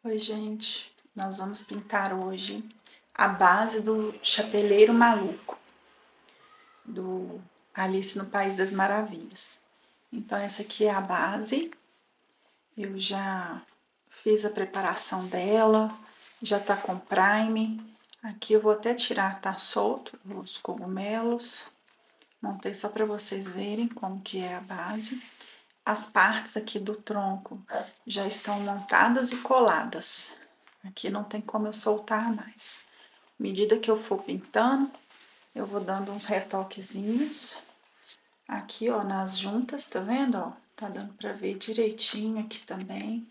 Oi, gente. Nós vamos pintar hoje a base do Chapeleiro Maluco, do Alice no País das Maravilhas. Então, essa aqui é a base. Eu já fiz a preparação dela, já tá com prime. Aqui eu vou até tirar, tá solto, os cogumelos. Montei só para vocês verem como que é a base. As partes aqui do tronco já estão montadas e coladas. Aqui não tem como eu soltar mais. À medida que eu for pintando, eu vou dando uns retoquezinhos. Aqui, ó, nas juntas, tá vendo, ó? Tá dando pra ver direitinho aqui também.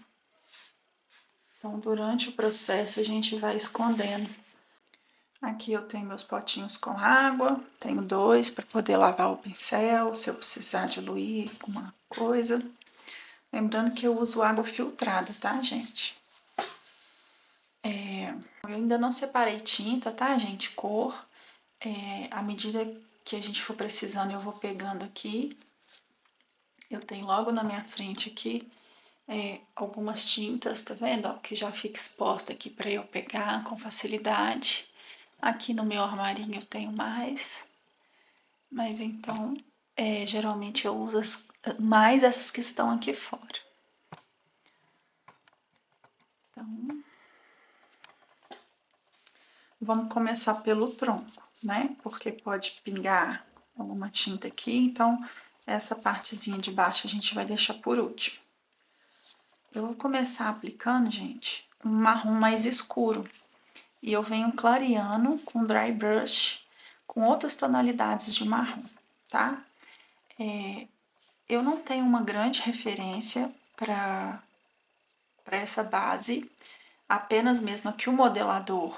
Então, durante o processo, a gente vai escondendo. Aqui eu tenho meus potinhos com água, tenho 2 para poder lavar o pincel, se eu precisar diluir alguma coisa. Lembrando que eu uso água filtrada, tá, gente? Eu ainda não separei tinta, tá, gente? Cor. À medida que a gente for precisando, eu vou pegando aqui. Eu tenho logo na minha frente aqui algumas tintas, tá vendo? Ó, que já fica exposta aqui para eu pegar com facilidade. Aqui no meu armarinho eu tenho mais. Mas então, geralmente eu uso mais essas que estão aqui fora. Então, vamos começar pelo tronco, né? Porque pode pingar alguma tinta aqui, então essa partezinha de baixo a gente vai deixar por último. Eu vou começar aplicando, gente, um marrom mais escuro. E eu venho clareando com dry brush, com outras tonalidades de marrom, tá? Eu não tenho uma grande referência para essa base, apenas mesmo a que o modelador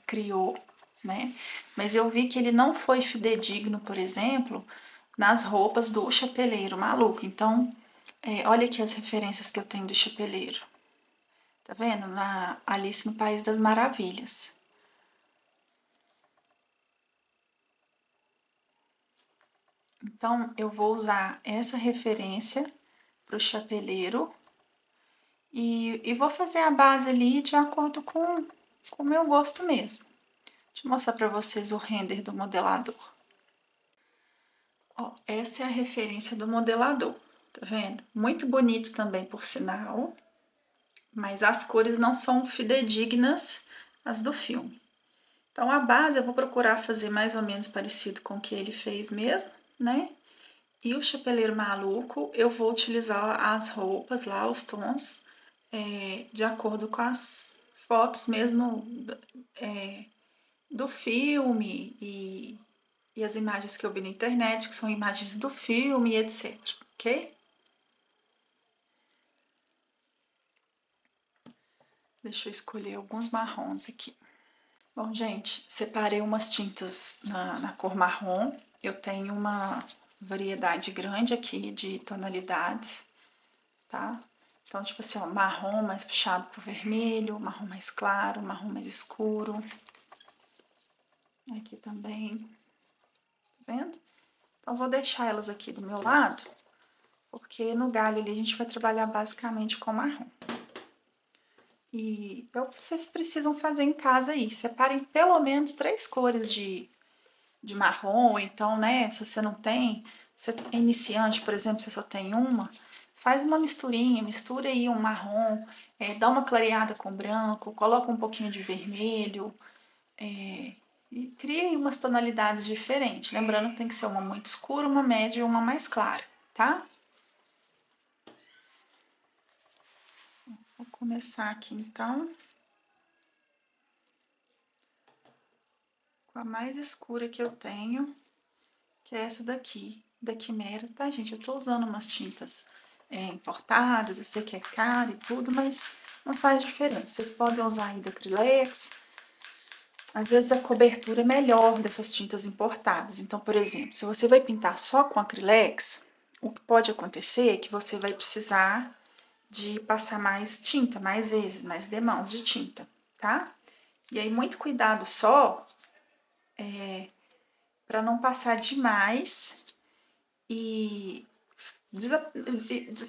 criou, né? Mas eu vi que ele não foi fidedigno, por exemplo, nas roupas do Chapeleiro Maluco. Então, olha aqui as referências que eu tenho do Chapeleiro. Tá vendo? Na Alice no País das Maravilhas. Então, eu vou usar essa referência pro Chapeleiro e vou fazer a base ali de acordo com o meu gosto mesmo. Deixa eu mostrar para vocês o render do modelador. Ó, essa é a referência do modelador, tá vendo? Muito bonito também, por sinal, mas as cores não são fidedignas às do filme. Então, a base eu vou procurar fazer mais ou menos parecido com o que ele fez mesmo, né? E o Chapeleiro Maluco, eu vou utilizar as roupas lá, os tons, de acordo com as fotos mesmo do filme e as imagens que eu vi na internet, que são imagens do filme, etc, ok? Deixa eu escolher alguns marrons aqui. Bom, gente, separei umas tintas na cor marrom. Eu tenho uma variedade grande aqui de tonalidades, tá? Então, tipo assim, ó, marrom mais puxado pro vermelho, marrom mais claro, marrom mais escuro. Aqui também, tá vendo? Então, vou deixar elas aqui do meu lado, porque no galho ali a gente vai trabalhar basicamente com marrom. E vocês precisam fazer em casa aí, separem pelo menos 3 cores de marrom, então, né, se você não tem, você é iniciante, por exemplo, você só tem uma, faz uma misturinha, mistura aí um marrom, dá uma clareada com branco, coloca um pouquinho de vermelho, e cria aí umas tonalidades diferentes. Lembrando que tem que ser uma muito escura, uma média e uma mais clara, tá? Vou começar aqui então com a mais escura que eu tenho, que é essa daqui, da Quimera, tá, gente? Eu tô usando umas tintas importadas, eu sei que é caro e tudo, mas não faz diferença. Vocês podem usar aí da Acrylex. Às vezes a cobertura é melhor dessas tintas importadas. Então, por exemplo, se você vai pintar só com Acrylex, o que pode acontecer é que você vai precisar de passar mais tinta, mais vezes, mais demãos de tinta, tá? E aí, muito cuidado só para não passar demais e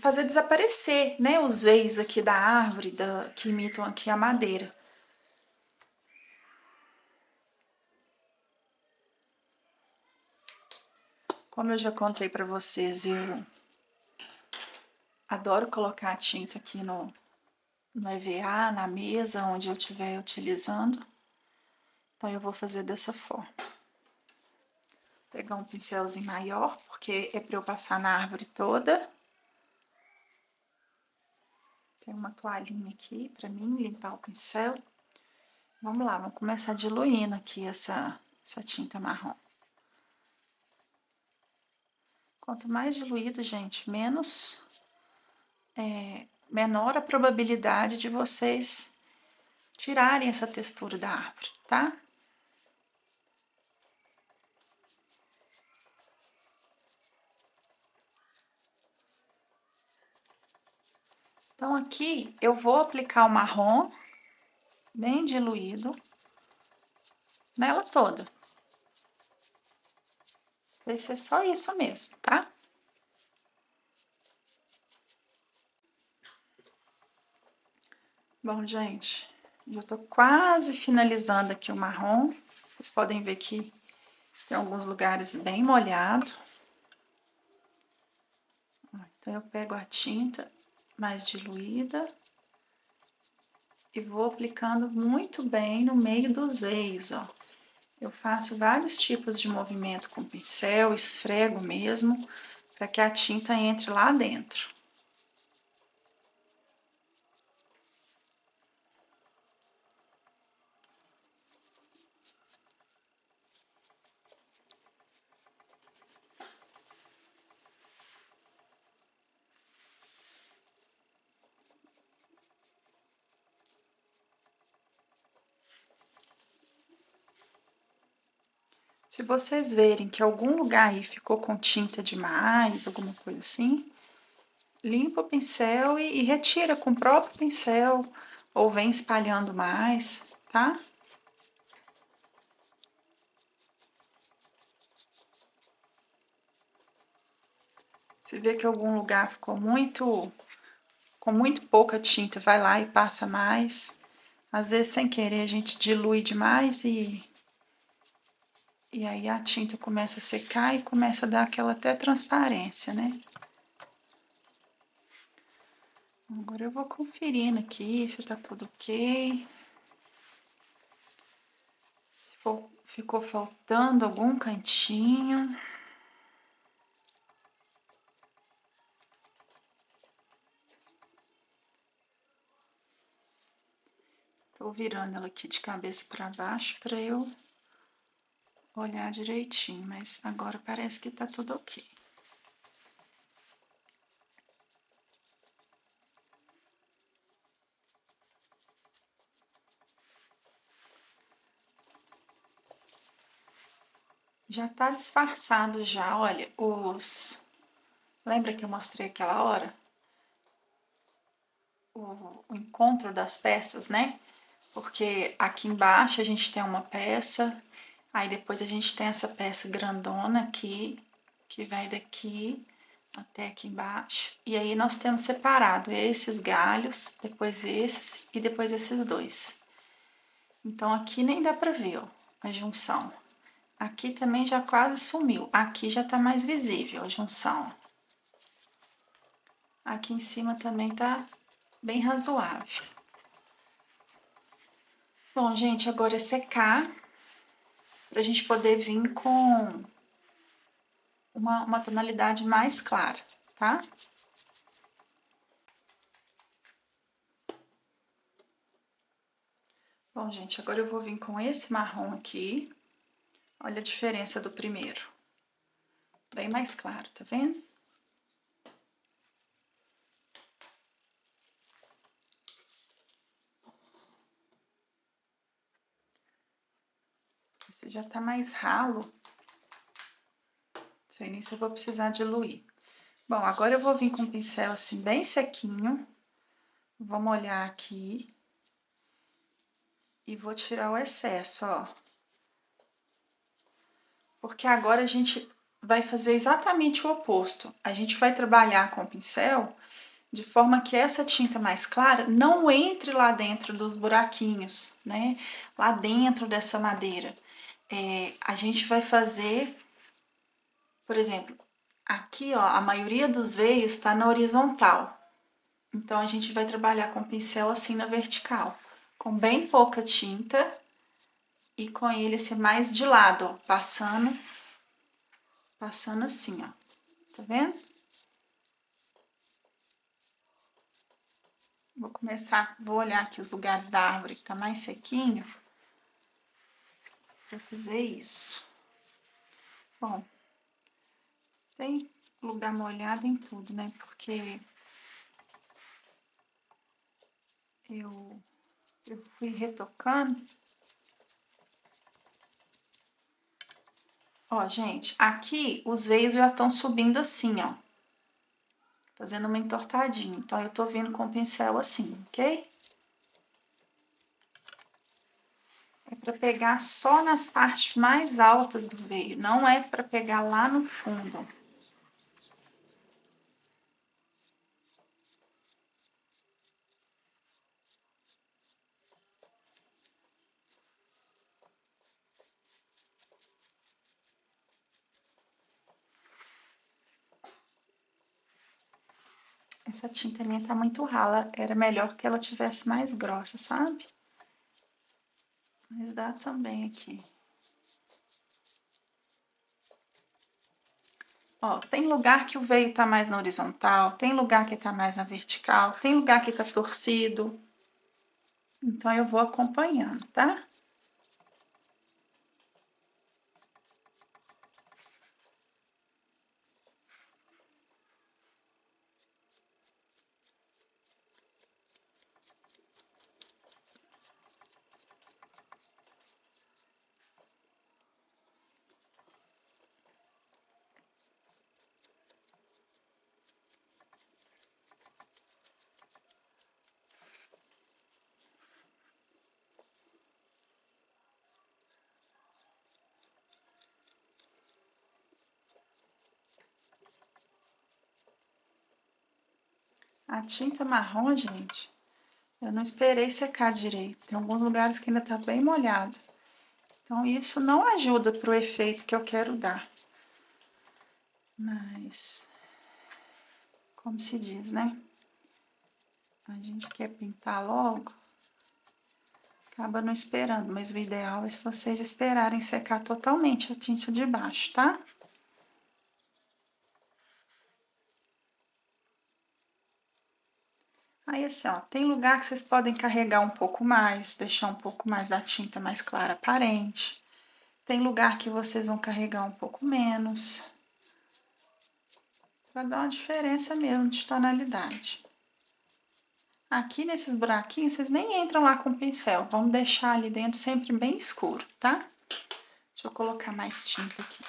fazer desaparecer, né, os veios aqui da árvore que imitam aqui a madeira. Como eu já contei para vocês, eu adoro colocar a tinta aqui no EVA, na mesa onde eu estiver utilizando. Então eu vou fazer dessa forma. Pegar um pincelzinho maior, porque é para eu passar na árvore toda. Tem uma toalhinha aqui para mim limpar o pincel. Vamos lá, vamos começar diluindo aqui essa tinta marrom. Quanto mais diluído, gente, menor a probabilidade de vocês tirarem essa textura da árvore, tá? Então, aqui eu vou aplicar o marrom bem diluído nela toda. Vai ser só isso mesmo, tá? Bom, gente, já tô quase finalizando aqui o marrom. Vocês podem ver que tem alguns lugares bem molhado. Então, eu pego a tinta mais diluída e vou aplicando muito bem no meio dos veios, ó. Eu faço vários tipos de movimento com o pincel, esfrego mesmo, para que a tinta entre lá dentro. Se vocês verem que algum lugar aí ficou com tinta demais, alguma coisa assim, limpa o pincel e retira com o próprio pincel, ou vem espalhando mais, tá? Se vê que algum lugar ficou com muito pouca tinta, vai lá e passa mais. Às vezes, sem querer, a gente dilui demais e aí a tinta começa a secar e começa a dar aquela até transparência, né? Agora eu vou conferindo aqui se tá tudo ok. Se ficou faltando algum cantinho. Tô virando ela aqui de cabeça para baixo para eu olhar direitinho, mas agora parece que tá tudo ok. Já tá disfarçado já, olha, Lembra que eu mostrei aquela hora? O encontro das peças, né? Porque aqui embaixo a gente tem uma peça, aí depois a gente tem essa peça grandona aqui, que vai daqui até aqui embaixo. E aí nós temos separado esses galhos, depois esses e depois esses dois. Então aqui nem dá pra ver, ó, a junção. Aqui também já quase sumiu. Aqui já tá mais visível a junção. Aqui em cima também tá bem razoável. Bom, gente, agora é secar pra gente poder vir com uma tonalidade mais clara, tá? Bom, gente, agora eu vou vir com esse marrom aqui. Olha a diferença do primeiro. Bem mais claro, tá vendo? Esse já tá mais ralo. Não sei nem se eu vou precisar diluir. Bom, agora eu vou vir com o pincel assim bem sequinho. Vou molhar aqui. E vou tirar o excesso, ó. Porque agora a gente vai fazer exatamente o oposto. A gente vai trabalhar com o pincel de forma que essa tinta mais clara não entre lá dentro dos buraquinhos, né? Lá dentro dessa madeira. A gente vai fazer, por exemplo, aqui, ó, a maioria dos veios está na horizontal. Então, a gente vai trabalhar com o pincel assim na vertical, com bem pouca tinta e com ele assim mais de lado, ó, passando assim, ó. Tá vendo? Vou olhar aqui os lugares da árvore que tá mais sequinho para fazer isso. Bom, tem lugar molhado em tudo, né? Porque eu fui retocando. Ó, gente, aqui os veios já estão subindo assim, ó. Fazendo uma entortadinha. Então, eu tô vindo com o pincel assim, ok? É para pegar só nas partes mais altas do veio, não é para pegar lá no fundo. Essa tinta minha tá muito rala, era melhor que ela tivesse mais grossa, sabe? Mas dá também aqui. Ó, tem lugar que o veio tá mais na horizontal, tem lugar que tá mais na vertical, tem lugar que tá torcido. Então, eu vou acompanhando, tá? A tinta marrom, gente, eu não esperei secar direito. Tem alguns lugares que ainda tá bem molhado. Então, isso não ajuda pro efeito que eu quero dar. Mas, como se diz, né? A gente quer pintar logo, acaba não esperando. Mas o ideal é se vocês esperarem secar totalmente a tinta de baixo, tá? Aí, assim, ó, tem lugar que vocês podem carregar um pouco mais, deixar um pouco mais da tinta mais clara aparente. Tem lugar que vocês vão carregar um pouco menos. Vai dar uma diferença mesmo de tonalidade. Aqui nesses buraquinhos, vocês nem entram lá com o pincel. Vamos deixar ali dentro sempre bem escuro, tá? Deixa eu colocar mais tinta aqui.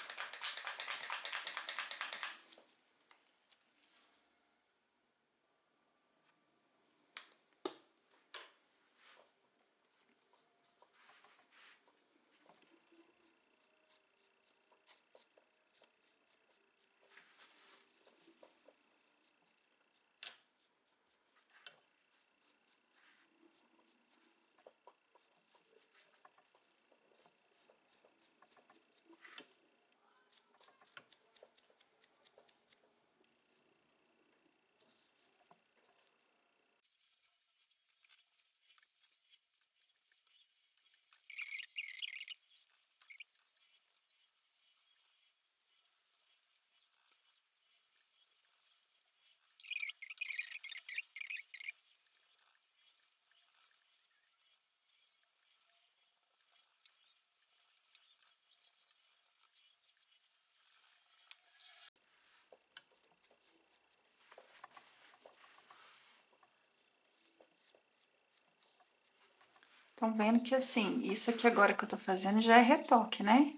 Estão vendo que, assim, isso aqui agora que eu tô fazendo já é retoque, né?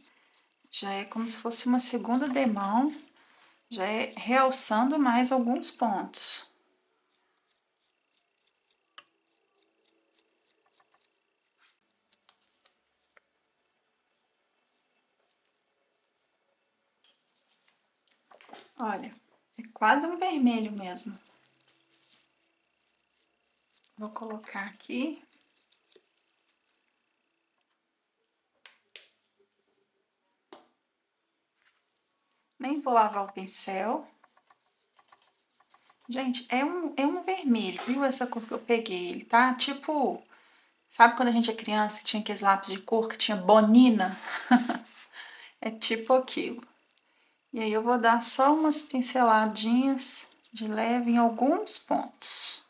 Já é como se fosse uma segunda demão, já é realçando mais alguns pontos. Olha, é quase um vermelho mesmo. Vou colocar aqui. Nem vou lavar o pincel. Gente, é um vermelho, viu? Essa cor que eu peguei. Ele tá tipo... Sabe quando a gente é criança e tinha aqueles lápis de cor que tinha bonina? É tipo aquilo. E aí eu vou dar só umas pinceladinhas de leve em alguns pontos.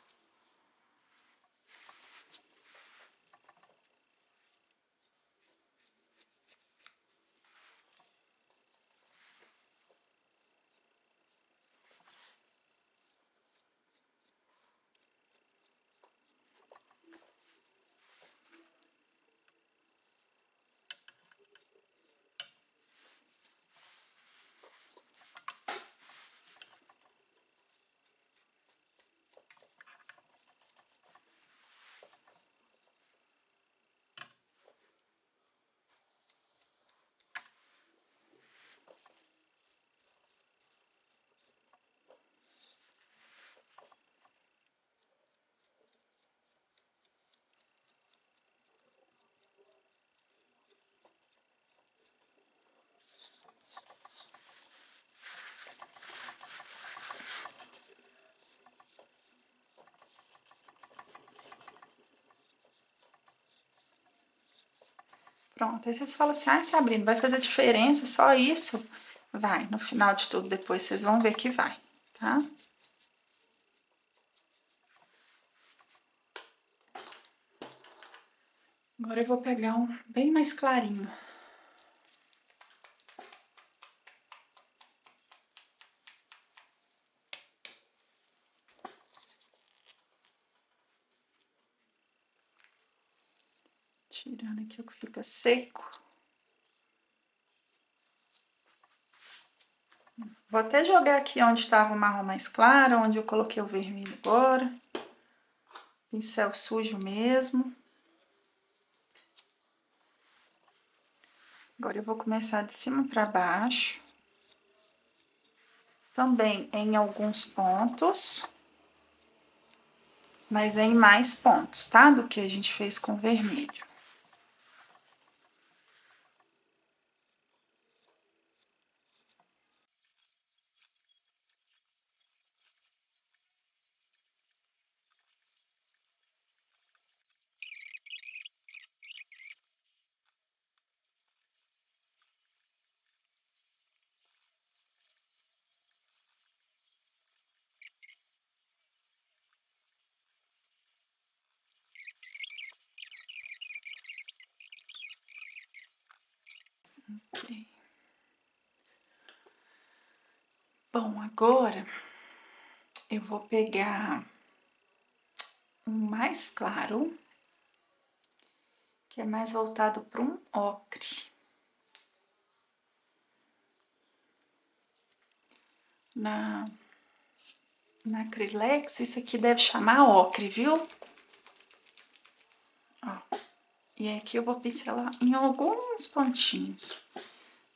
Pronto, aí vocês falam assim, ai Sabrina, vai fazer diferença só isso? Vai, no final de tudo, depois vocês vão ver que vai, tá? Agora eu vou pegar um bem mais clarinho. Tirando aqui o que fica seco. Vou até jogar aqui onde estava o marrom mais claro, onde eu coloquei o vermelho agora. Pincel sujo mesmo. Agora eu vou começar de cima para baixo. Também em alguns pontos. Mas em mais pontos, tá? Do que a gente fez com vermelho. Ok. Bom, agora eu vou pegar um mais claro, que é mais voltado para um ocre. Na Acrylex, isso aqui deve chamar ocre, viu? Ó, e aqui eu vou pincelar em alguns pontinhos.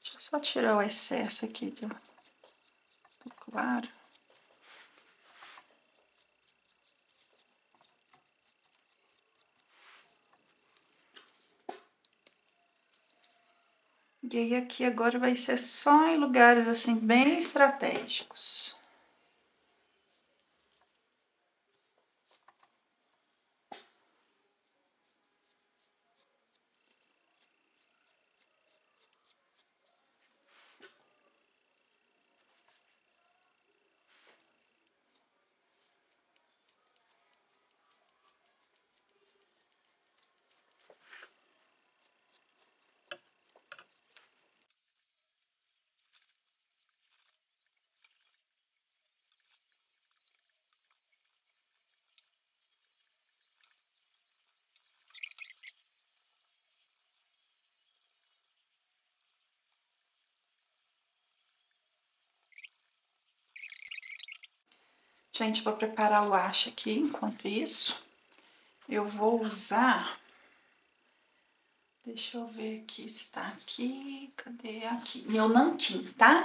Deixa eu só tirar o excesso aqui do claro. E aí aqui agora vai ser só em lugares assim bem estratégicos. Gente, vou preparar o acho aqui. Enquanto isso, eu vou usar Deixa eu ver aqui se tá aqui. Cadê aqui? Meu nanquim, tá?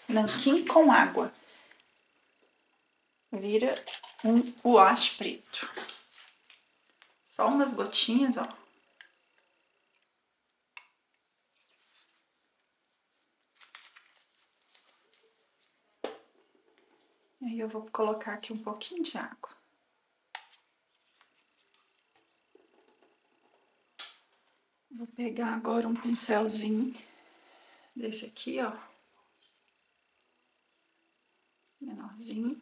Nanquim com água. Vira um guache preto. Só umas gotinhas, ó. E aí eu vou colocar aqui um pouquinho de água. Vou pegar agora um pincelzinho desse aqui, ó. Menorzinho.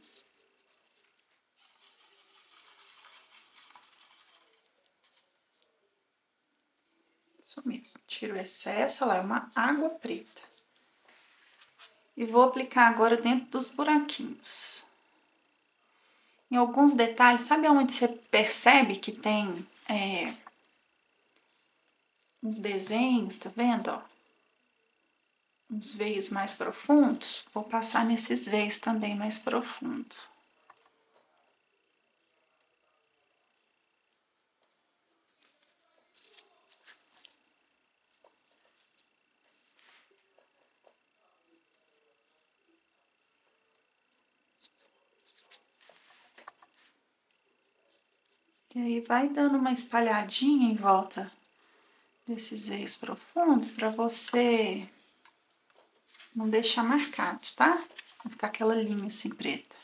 Isso mesmo. Tiro o excesso, lá é uma água preta. E vou aplicar agora dentro dos buraquinhos. Em alguns detalhes, sabe onde você percebe que tem uns desenhos, tá vendo, ó? Uns veios mais profundos? Vou passar nesses veios também mais profundos. E aí vai dando uma espalhadinha em volta desses veios profundos para você não deixar marcado, tá? Vai ficar aquela linha assim preta.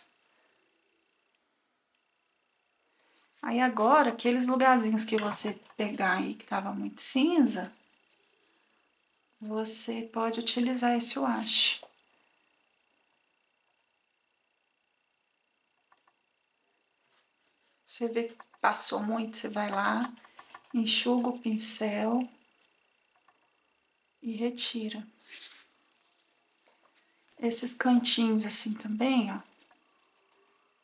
Aí agora, aqueles lugarzinhos que você pegar aí que tava muito cinza, você pode utilizar esse wash. Você vê que passou muito, você vai lá, enxuga o pincel e retira. Esses cantinhos assim também, ó,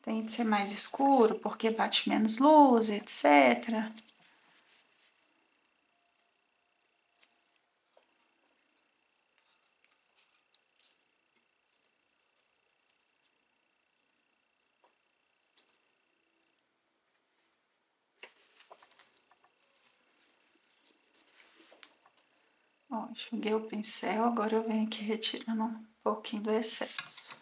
tem de ser mais escuro porque bate menos luz, etc. Ó, enxuguei o pincel, agora eu venho aqui retirando um pouquinho do excesso.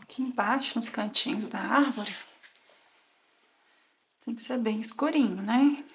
Aqui embaixo, nos cantinhos da árvore, tem que ser bem escurinho, né?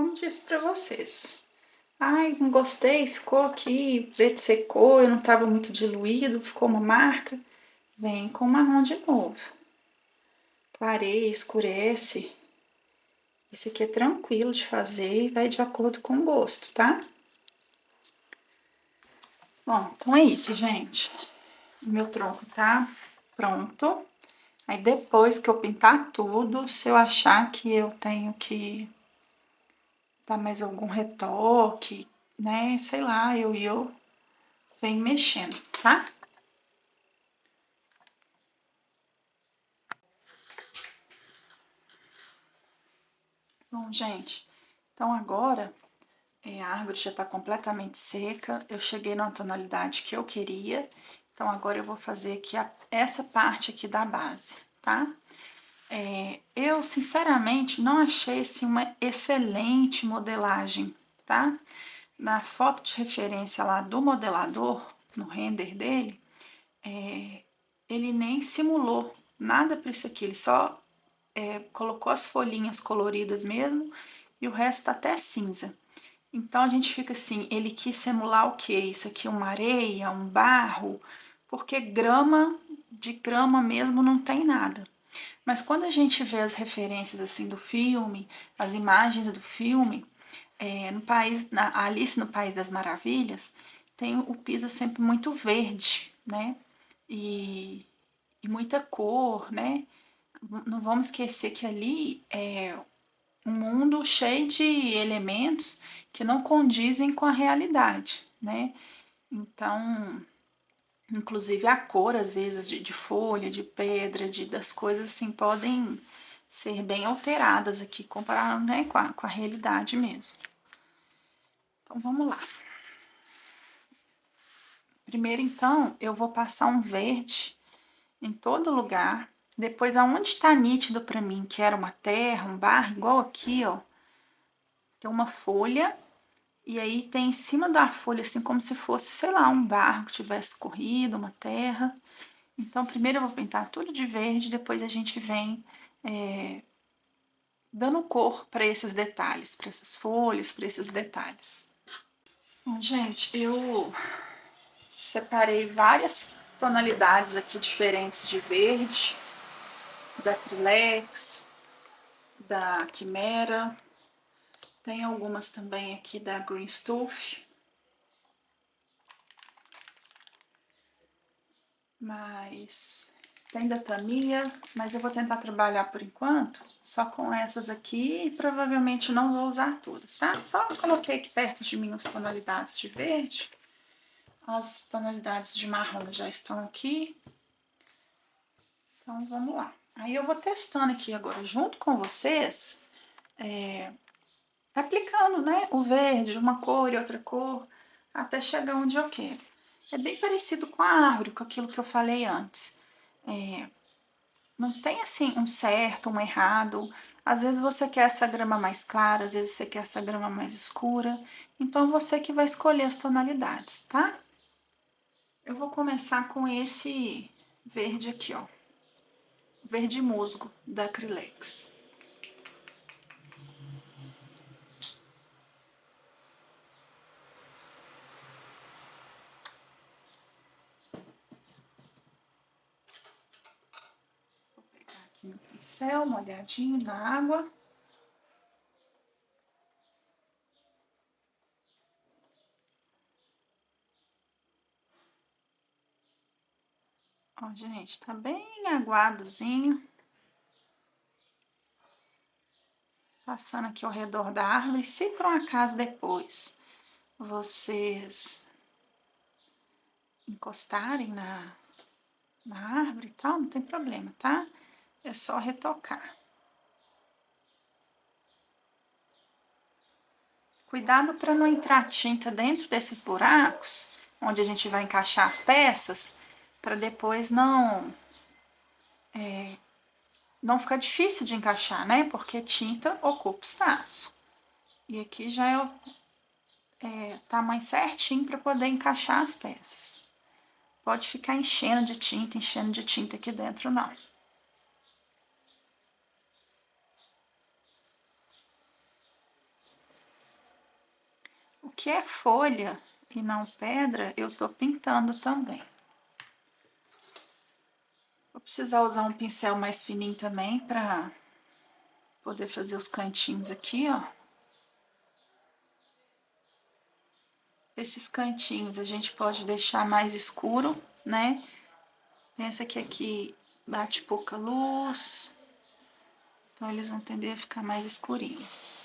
como disse pra vocês. Ai, não gostei, ficou aqui, preto secou, eu não tava muito diluído, ficou uma marca. Vem com marrom de novo. Clareia, escurece. Esse aqui é tranquilo de fazer e vai de acordo com o gosto, tá? Bom, então é isso, gente. O meu tronco tá pronto. Aí depois que eu pintar tudo, se eu achar que eu tenho que dar mais algum retoque, né? Sei lá, eu venho mexendo, tá? Bom, gente, então agora a árvore já tá completamente seca. Eu cheguei numa tonalidade que eu queria. Então agora eu vou fazer aqui essa parte aqui da base, tá? Eu, sinceramente, não achei assim, uma excelente modelagem, tá? Na foto de referência lá do modelador, no render dele, ele nem simulou nada para isso aqui, ele só colocou as folhinhas coloridas mesmo e o resto tá até cinza. Então a gente fica assim, ele quis simular o que? Isso aqui é uma areia, um barro, porque grama, de grama mesmo não tem nada. Mas quando a gente vê as referências assim do filme, as imagens do filme, no país, na Alice no País das Maravilhas, tem o piso sempre muito verde, né? E muita cor, né? Não vamos esquecer que ali é um mundo cheio de elementos que não condizem com a realidade, né? Então, inclusive a cor, às vezes, de folha, de pedra, das coisas assim, podem ser bem alteradas aqui, comparado, né, com a realidade mesmo. Então, vamos lá. Primeiro, então, eu vou passar um verde em todo lugar. Depois, aonde está nítido para mim, que era uma terra, um barro, igual aqui, ó, tem uma folha. E aí tem em cima da folha, assim, como se fosse, sei lá, um barro que tivesse corrido, uma terra. Então, primeiro eu vou pintar tudo de verde, depois a gente vem dando cor para esses detalhes, para essas folhas, para esses detalhes. Bom, gente, eu separei várias tonalidades aqui diferentes de verde, da Acrylex, da Quimera, tem algumas também aqui da Green Stuff, mas tem da Tamiya, mas eu vou tentar trabalhar por enquanto só com essas aqui e provavelmente não vou usar todas, tá? Só coloquei aqui perto de mim as tonalidades de verde, as tonalidades de marrom já estão aqui, então vamos lá. Aí eu vou testando aqui agora junto com vocês, aplicando, né, o verde de uma cor e outra cor, até chegar onde eu quero. É bem parecido com a árvore, com aquilo que eu falei antes. Não tem assim um certo, um errado. Às vezes você quer essa grama mais clara, às vezes você quer essa grama mais escura. Então você que vai escolher as tonalidades, tá? Eu vou começar com esse verde aqui, ó. Verde musgo da Acrylex. Vou pegar aqui meu pincel molhadinho na água. Ó, gente, tá bem aguadozinho. Passando aqui ao redor da árvore. Se por um acaso depois vocês encostarem na árvore e tal, não tem problema, tá? É só retocar. Cuidado para não entrar tinta dentro desses buracos, onde a gente vai encaixar as peças, para depois não ficar difícil de encaixar, né? Porque tinta ocupa espaço. E aqui já é o tamanho certinho para poder encaixar as peças. Pode ficar enchendo de tinta aqui dentro, não. que é folha e não pedra, eu tô pintando também. Vou precisar usar um pincel mais fininho também pra poder fazer os cantinhos aqui, ó. Esses cantinhos a gente pode deixar mais escuro, né? Pensa que aqui bate pouca luz, então eles vão tender a ficar mais escurinhos.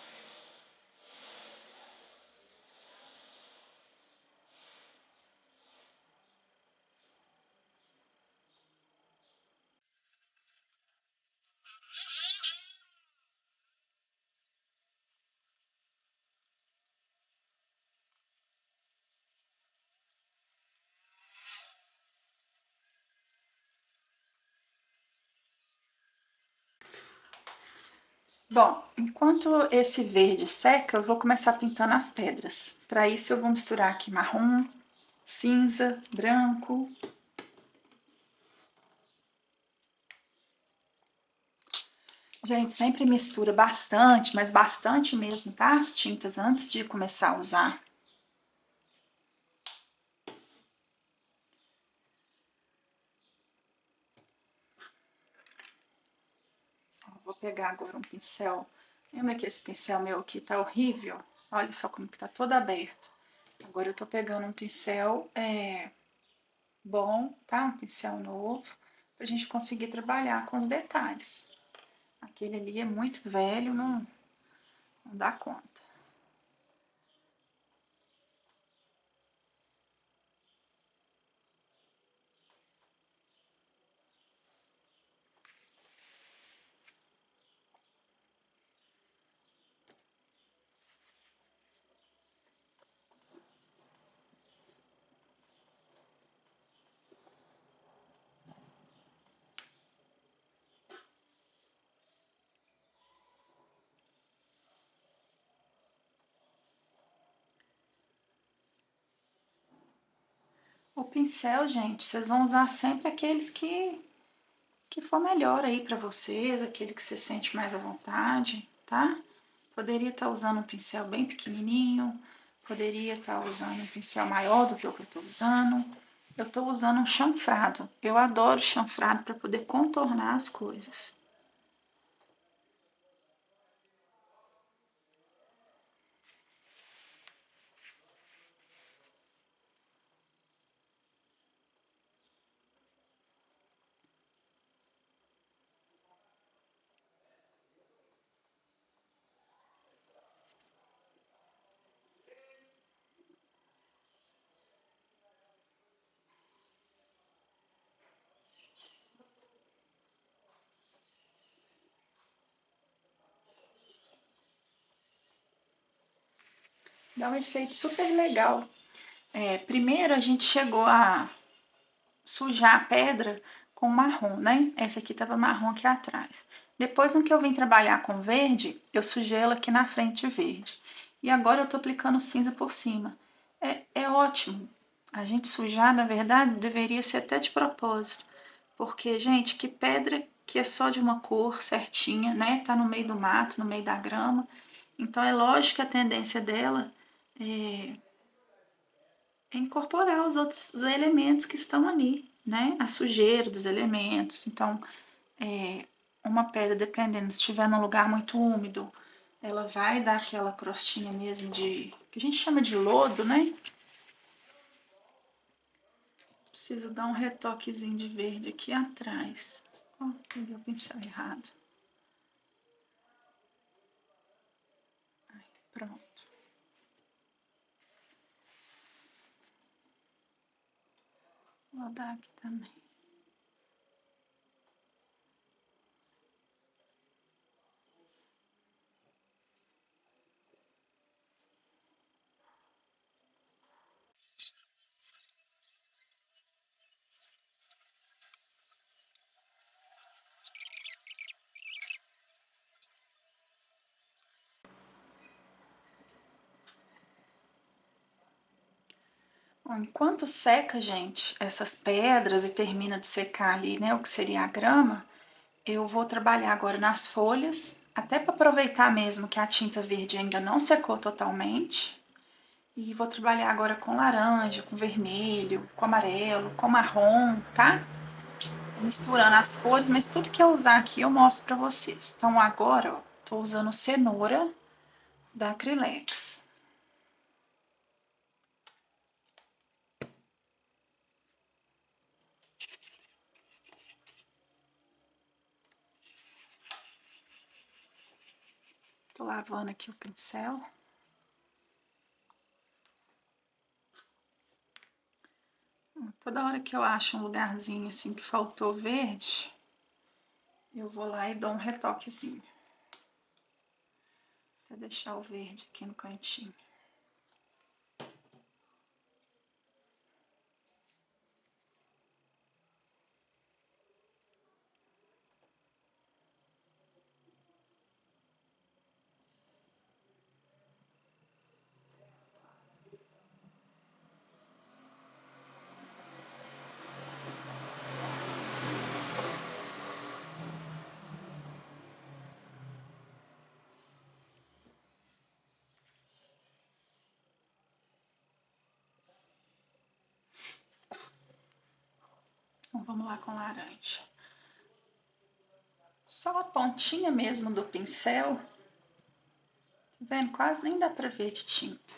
Bom, enquanto esse verde seca, eu vou começar pintando as pedras. Para isso eu vou misturar aqui marrom, cinza, branco. Gente, sempre mistura bastante, mas bastante mesmo, tá? As tintas antes de começar a usar. Vou pegar agora um pincel. Lembra que esse pincel meu aqui tá horrível? Olha só como que tá todo aberto. Agora eu tô pegando um pincel bom, tá? Um pincel novo, pra gente conseguir trabalhar com os detalhes. Aquele ali é muito velho, não dá conta. O pincel, gente, vocês vão usar sempre aqueles que for melhor aí pra vocês, aquele que você sente mais à vontade, tá? Poderia estar usando um pincel bem pequenininho, poderia estar usando um pincel maior do que o que eu tô usando. Eu tô usando um chanfrado. Eu adoro chanfrado para poder contornar as coisas. Dá um efeito super legal. Primeiro a gente chegou a sujar a pedra com marrom, né? Essa aqui tava marrom aqui atrás. Depois, no que eu vim trabalhar com verde, eu sujei ela aqui na frente de verde. E agora eu tô aplicando cinza por cima. É ótimo. A gente sujar, na verdade, deveria ser até de propósito. Porque, gente, que pedra que é só de uma cor certinha, né? Tá no meio do mato, no meio da grama. Então, é lógico que a tendência dela é incorporar os outros elementos que estão ali, né? A sujeira dos elementos. Então, uma pedra, dependendo, se estiver num lugar muito úmido, ela vai dar aquela crostinha mesmo que a gente chama de lodo, né? Preciso dar um retoquezinho de verde aqui atrás. Ó, peguei o pincel errado. Aí, pronto. Vou dar aqui também. Bom, enquanto seca, gente, essas pedras e termina de secar ali, né, o que seria a grama, eu vou trabalhar agora nas folhas, até para aproveitar mesmo que a tinta verde ainda não secou totalmente. E vou trabalhar agora com laranja, com vermelho, com amarelo, com marrom, tá? Misturando as cores, mas tudo que eu usar aqui eu mostro pra vocês. Então agora, ó, tô usando cenoura da Acrylex. Tô lavando aqui o pincel. Toda hora que eu acho um lugarzinho assim que faltou verde, eu vou lá e dou um retoquezinho. Vou deixar o verde aqui no cantinho. Então vamos lá com laranja. Só a pontinha mesmo do pincel. Tá vendo? Quase nem dá pra ver de tinta.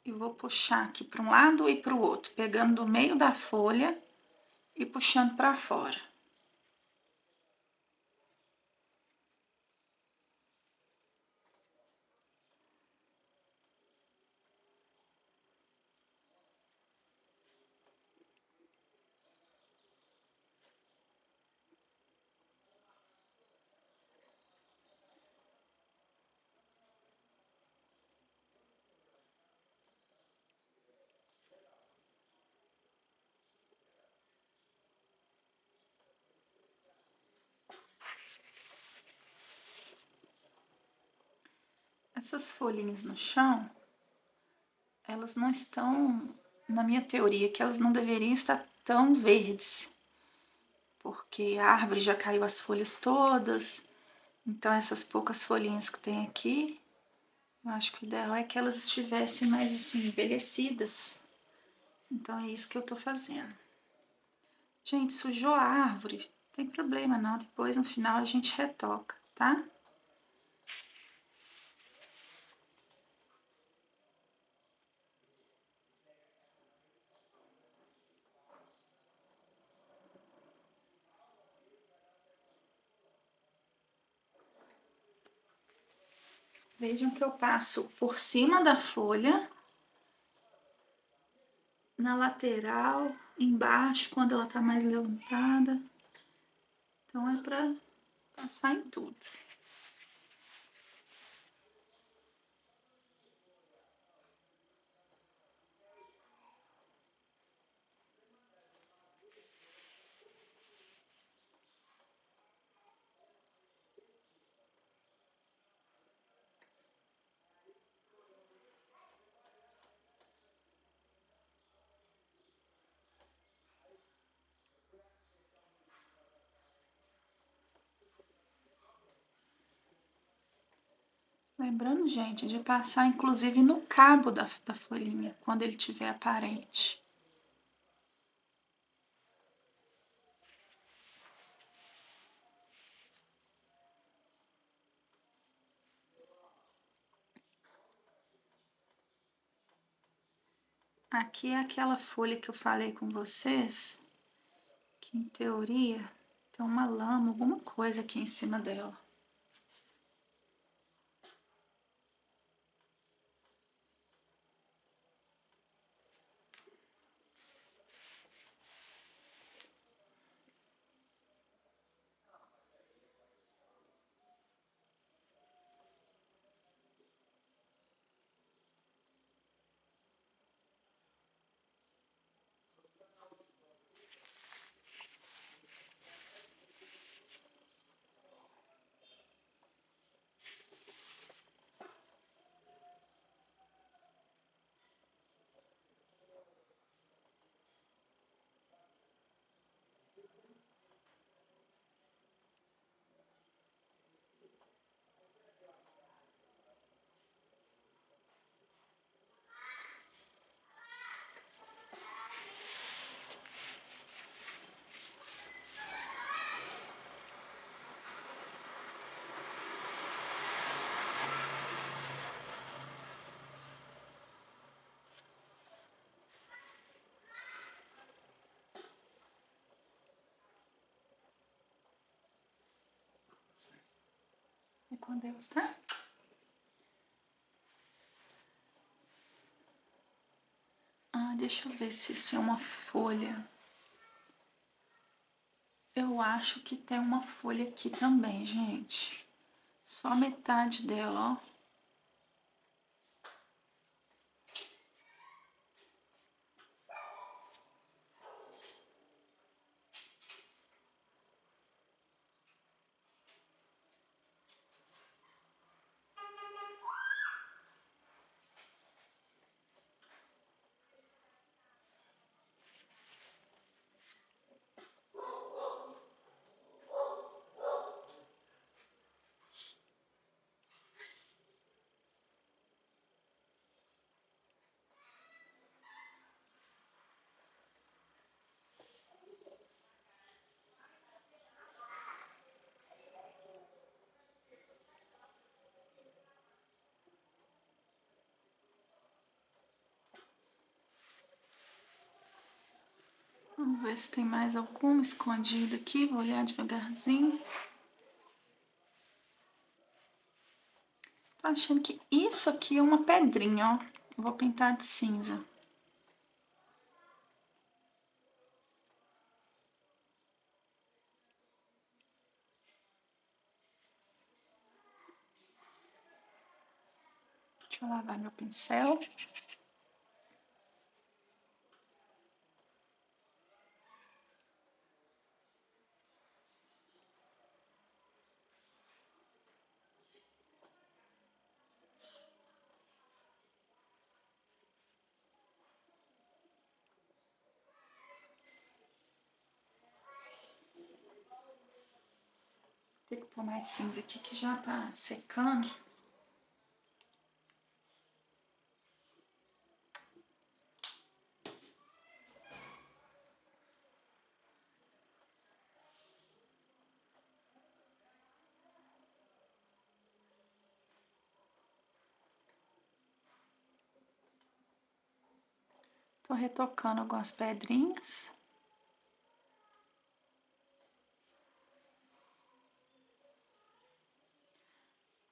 E vou puxar aqui para um lado e para o outro, pegando do meio da folha e puxando para fora. Essas folhinhas no chão, elas não estão, na minha teoria, que elas não deveriam estar tão verdes, porque a árvore já caiu as folhas todas, então essas poucas folhinhas que tem aqui, eu acho que o ideal é que elas estivessem mais assim, envelhecidas. Então é isso que eu tô fazendo. Gente, sujou a árvore, não tem problema não, depois no final a gente retoca, tá? Vejam que eu passo por cima da folha, na lateral, embaixo, quando ela tá mais levantada. Então é pra passar em tudo. Lembrando, gente, de passar inclusive no cabo da folhinha, quando ele tiver aparente. Aqui é aquela folha que eu falei com vocês, que em teoria tem uma lama, alguma coisa aqui em cima dela. com Deus, tá? Ah, deixa eu ver se isso é uma folha. Eu acho que tem uma folha aqui também, gente. Só metade dela, ó. Vamos ver se tem mais alguma escondida aqui. Vou olhar devagarzinho. Tô achando que isso aqui é uma pedrinha, ó. Vou pintar de cinza. Deixa eu lavar meu pincel. Tem que pôr mais cinza aqui que já tá secando. Tô retocando algumas pedrinhas.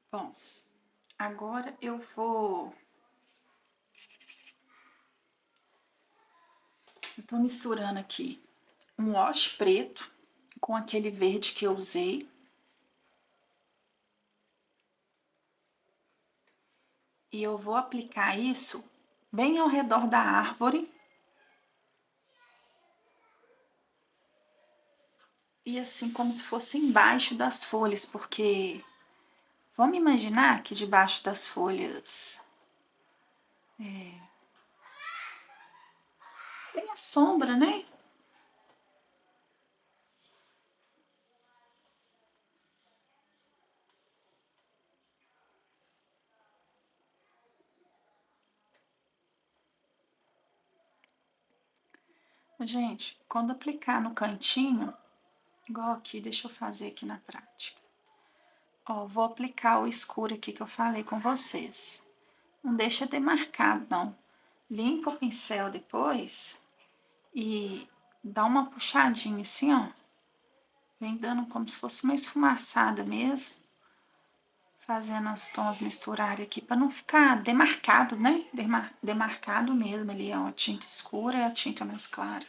Bom, agora eu tô misturando aqui um wash preto com aquele verde que eu usei. E eu vou aplicar isso bem ao redor da árvore. E assim, como se fosse embaixo das folhas, porque vamos imaginar que debaixo das folhas tem a sombra, né? Gente, quando aplicar no cantinho, igual aqui, deixa eu fazer aqui na prática. Ó, vou aplicar o escuro aqui que eu falei com vocês. Não deixa demarcado, não. Limpa o pincel depois e dá uma puxadinha assim, ó. Vem dando como se fosse uma esfumaçada mesmo. Fazendo os tons misturarem aqui para não ficar demarcado, né? Demarcado mesmo ali, ó. A tinta escura e a tinta mais clara.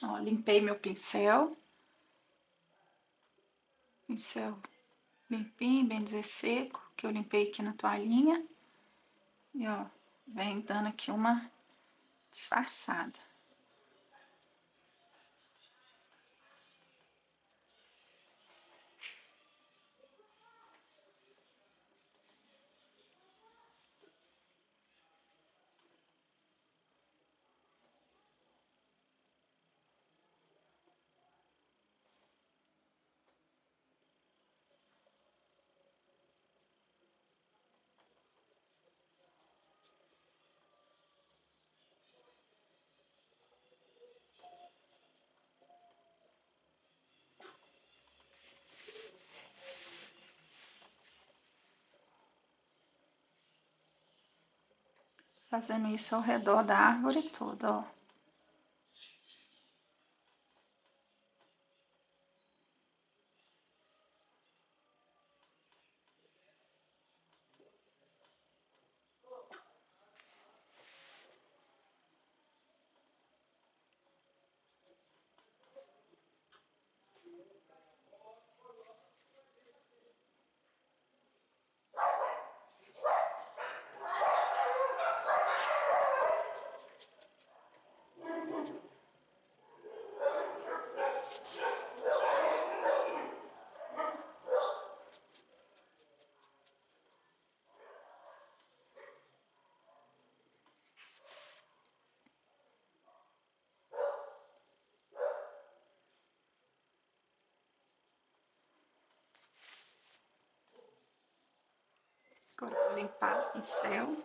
Ó, limpei meu pincel. Pincel limpinho, bem dizer seco, que eu limpei aqui na toalhinha. E ó, vem dando aqui uma disfarçada. Fazendo isso ao redor da árvore toda, ó. Agora eu vou limpar o pincel.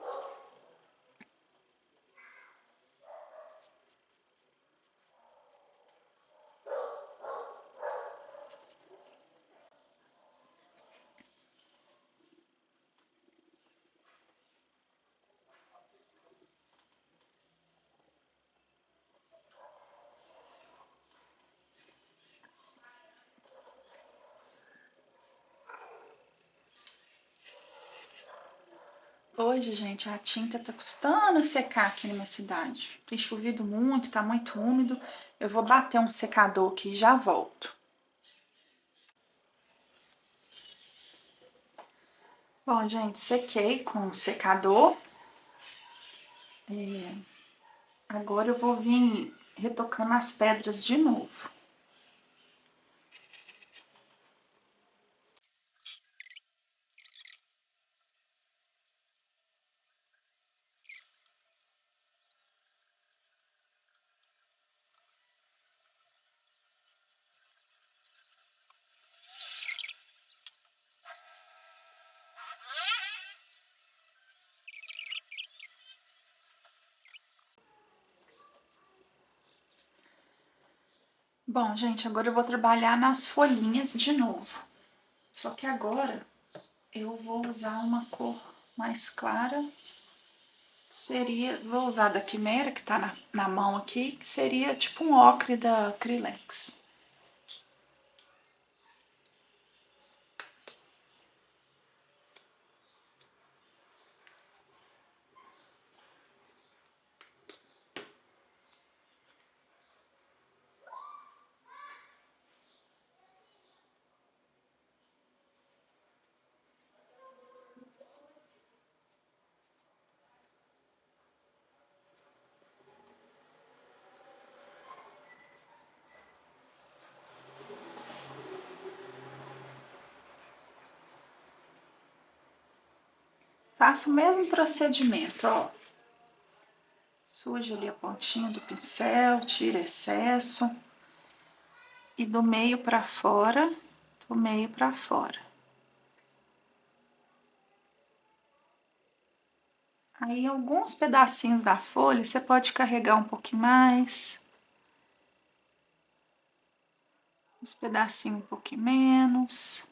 Hoje, gente, a tinta tá custando a secar aqui na minha cidade. Tem chovido muito, tá muito úmido. Eu vou bater um secador aqui e já volto. Bom, gente, sequei com o secador. Agora eu vou vir retocando as pedras de novo. Bom, gente, agora eu vou trabalhar nas folhinhas de novo. Só que agora eu vou usar uma cor mais clara. Vou usar da Quimera, que tá na mão aqui, que seria tipo um ocre da Acrylex. Faço o mesmo procedimento, ó. Suja ali a pontinha do pincel, tira excesso. E do meio pra fora, do meio pra fora. Aí, alguns pedacinhos da folha, você pode carregar um pouquinho mais. Uns pedacinhos um pouquinho menos.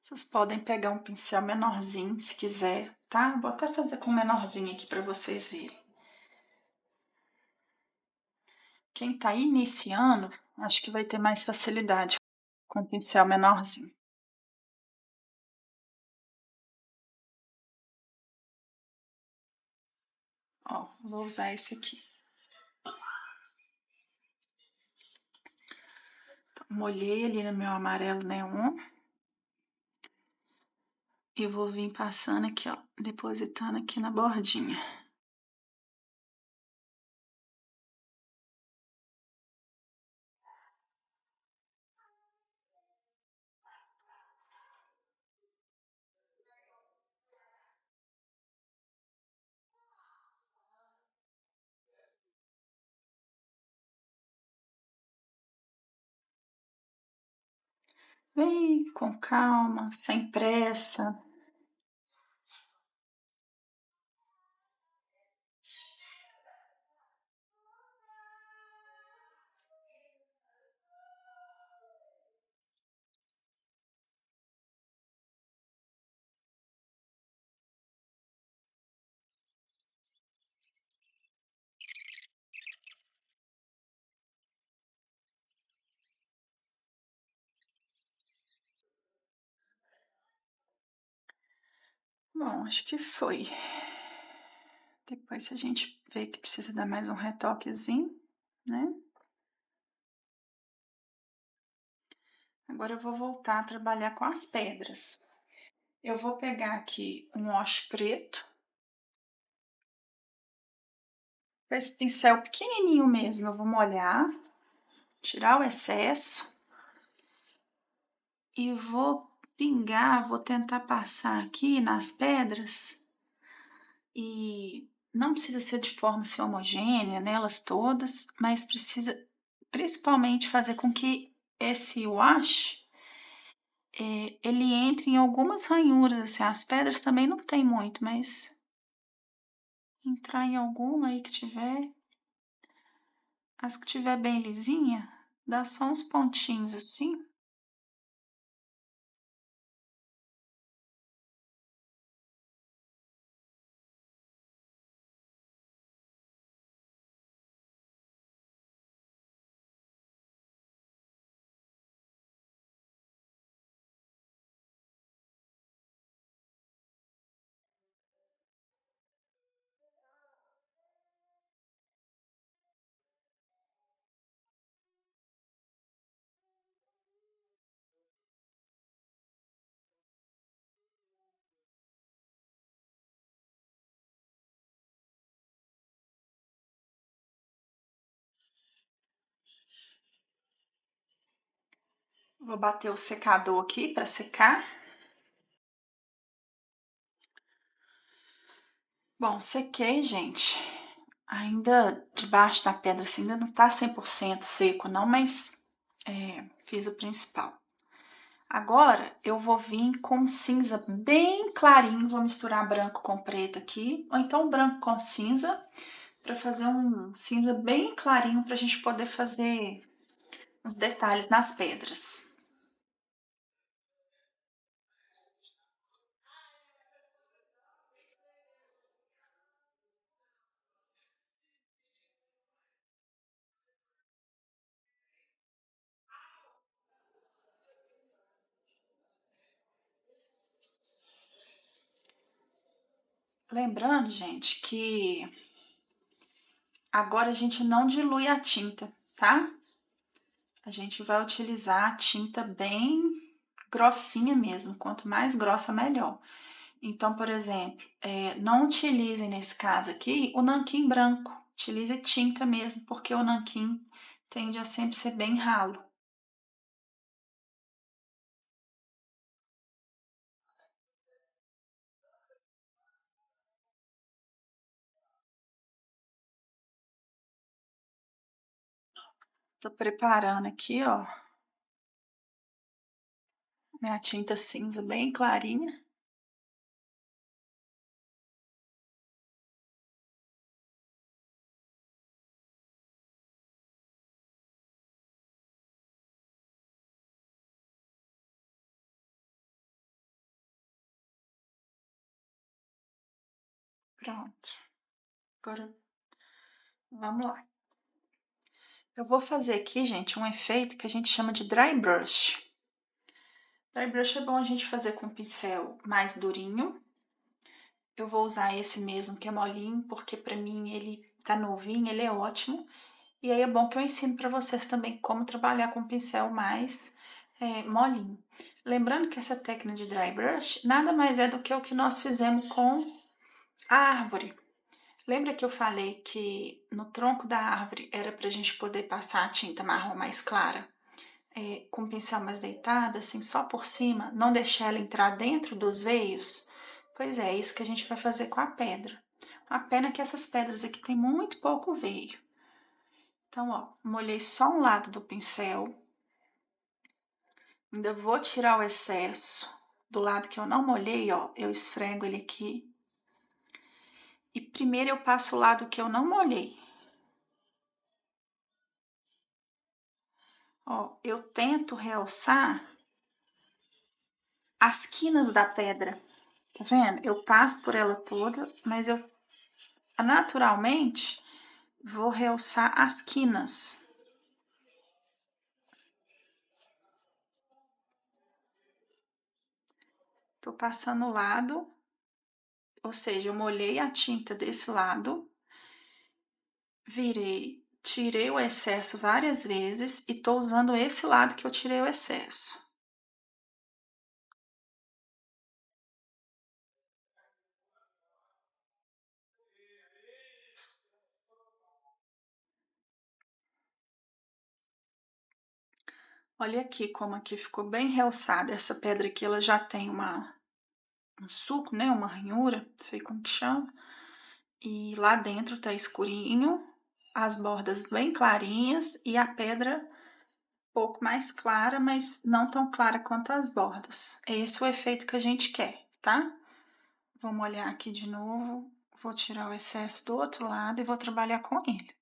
Vocês podem pegar um pincel menorzinho, se quiser, tá? Vou até fazer com menorzinho aqui pra vocês verem. Quem tá iniciando, acho que vai ter mais facilidade com o pincel menorzinho. Ó, vou usar esse aqui. Molhei ali no meu amarelo neon. E vou vir passando aqui, ó, depositando aqui na bordinha. Vem com calma, sem pressa. Bom, acho que foi. Depois, se a gente vê que precisa dar mais um retoquezinho, né? Agora eu vou voltar a trabalhar com as pedras. Eu vou pegar aqui um wash preto, com esse pincel pequenininho mesmo, eu vou molhar, tirar o excesso e vou pingar, vou tentar passar aqui nas pedras e não precisa ser de forma assim, homogênea nelas todas, mas precisa principalmente fazer com que esse wash ele entre em algumas ranhuras, assim, as pedras também não tem muito, mas entrar em alguma aí que tiver, as que tiver bem lisinha, dá só uns pontinhos assim. Vou bater o secador aqui para secar. Bom, sequei, gente. Ainda debaixo da pedra, assim, ainda não tá 100% seco, não, mas fiz o principal. Agora eu vou vir com cinza bem clarinho, vou misturar branco com preto aqui, ou então branco com cinza, para fazer um cinza bem clarinho para a gente poder fazer os detalhes nas pedras. Lembrando, gente, que agora a gente não dilui a tinta, tá? A gente vai utilizar a tinta bem grossinha mesmo, quanto mais grossa, melhor. Então, por exemplo, não utilize nesse caso aqui o nanquim branco, utilize tinta mesmo, porque o nanquim tende a sempre ser bem ralo. Tô preparando aqui, ó, minha tinta cinza bem clarinha. Pronto. Agora, vamos lá. Eu vou fazer aqui, gente, um efeito que a gente chama de dry brush. Dry brush é bom a gente fazer com pincel mais durinho. Eu vou usar esse mesmo que é molinho, porque pra mim ele tá novinho, ele é ótimo. E aí é bom que eu ensino para vocês também como trabalhar com pincel mais molinho. Lembrando que essa técnica de dry brush nada mais é do que o que nós fizemos com a árvore. Lembra que eu falei que no tronco da árvore era para a gente poder passar a tinta marrom mais clara? Com o pincel mais deitado, assim, só por cima, não deixar ela entrar dentro dos veios? Pois é isso que a gente vai fazer com a pedra. A pena é que essas pedras aqui tem muito pouco veio. Então, ó, molhei só um lado do pincel. Ainda vou tirar o excesso. Do lado que eu não molhei, ó, eu esfrego ele aqui. E primeiro eu passo o lado que eu não molhei. Ó, eu tento realçar as quinas da pedra. Tá vendo? Eu passo por ela toda, mas eu naturalmente vou realçar as quinas. Tô passando o lado, ou seja, eu molhei a tinta desse lado, virei, tirei o excesso várias vezes e tô usando esse lado que eu tirei o excesso. Olha aqui como aqui ficou bem realçada. Essa pedra aqui, ela já tem um sulco, né? Uma ranhura, não sei como que chama. E lá dentro tá escurinho, as bordas bem clarinhas e a pedra um pouco mais clara, mas não tão clara quanto as bordas. Esse é o efeito que a gente quer, tá? Vou molhar aqui de novo, vou tirar o excesso do outro lado e vou trabalhar com ele.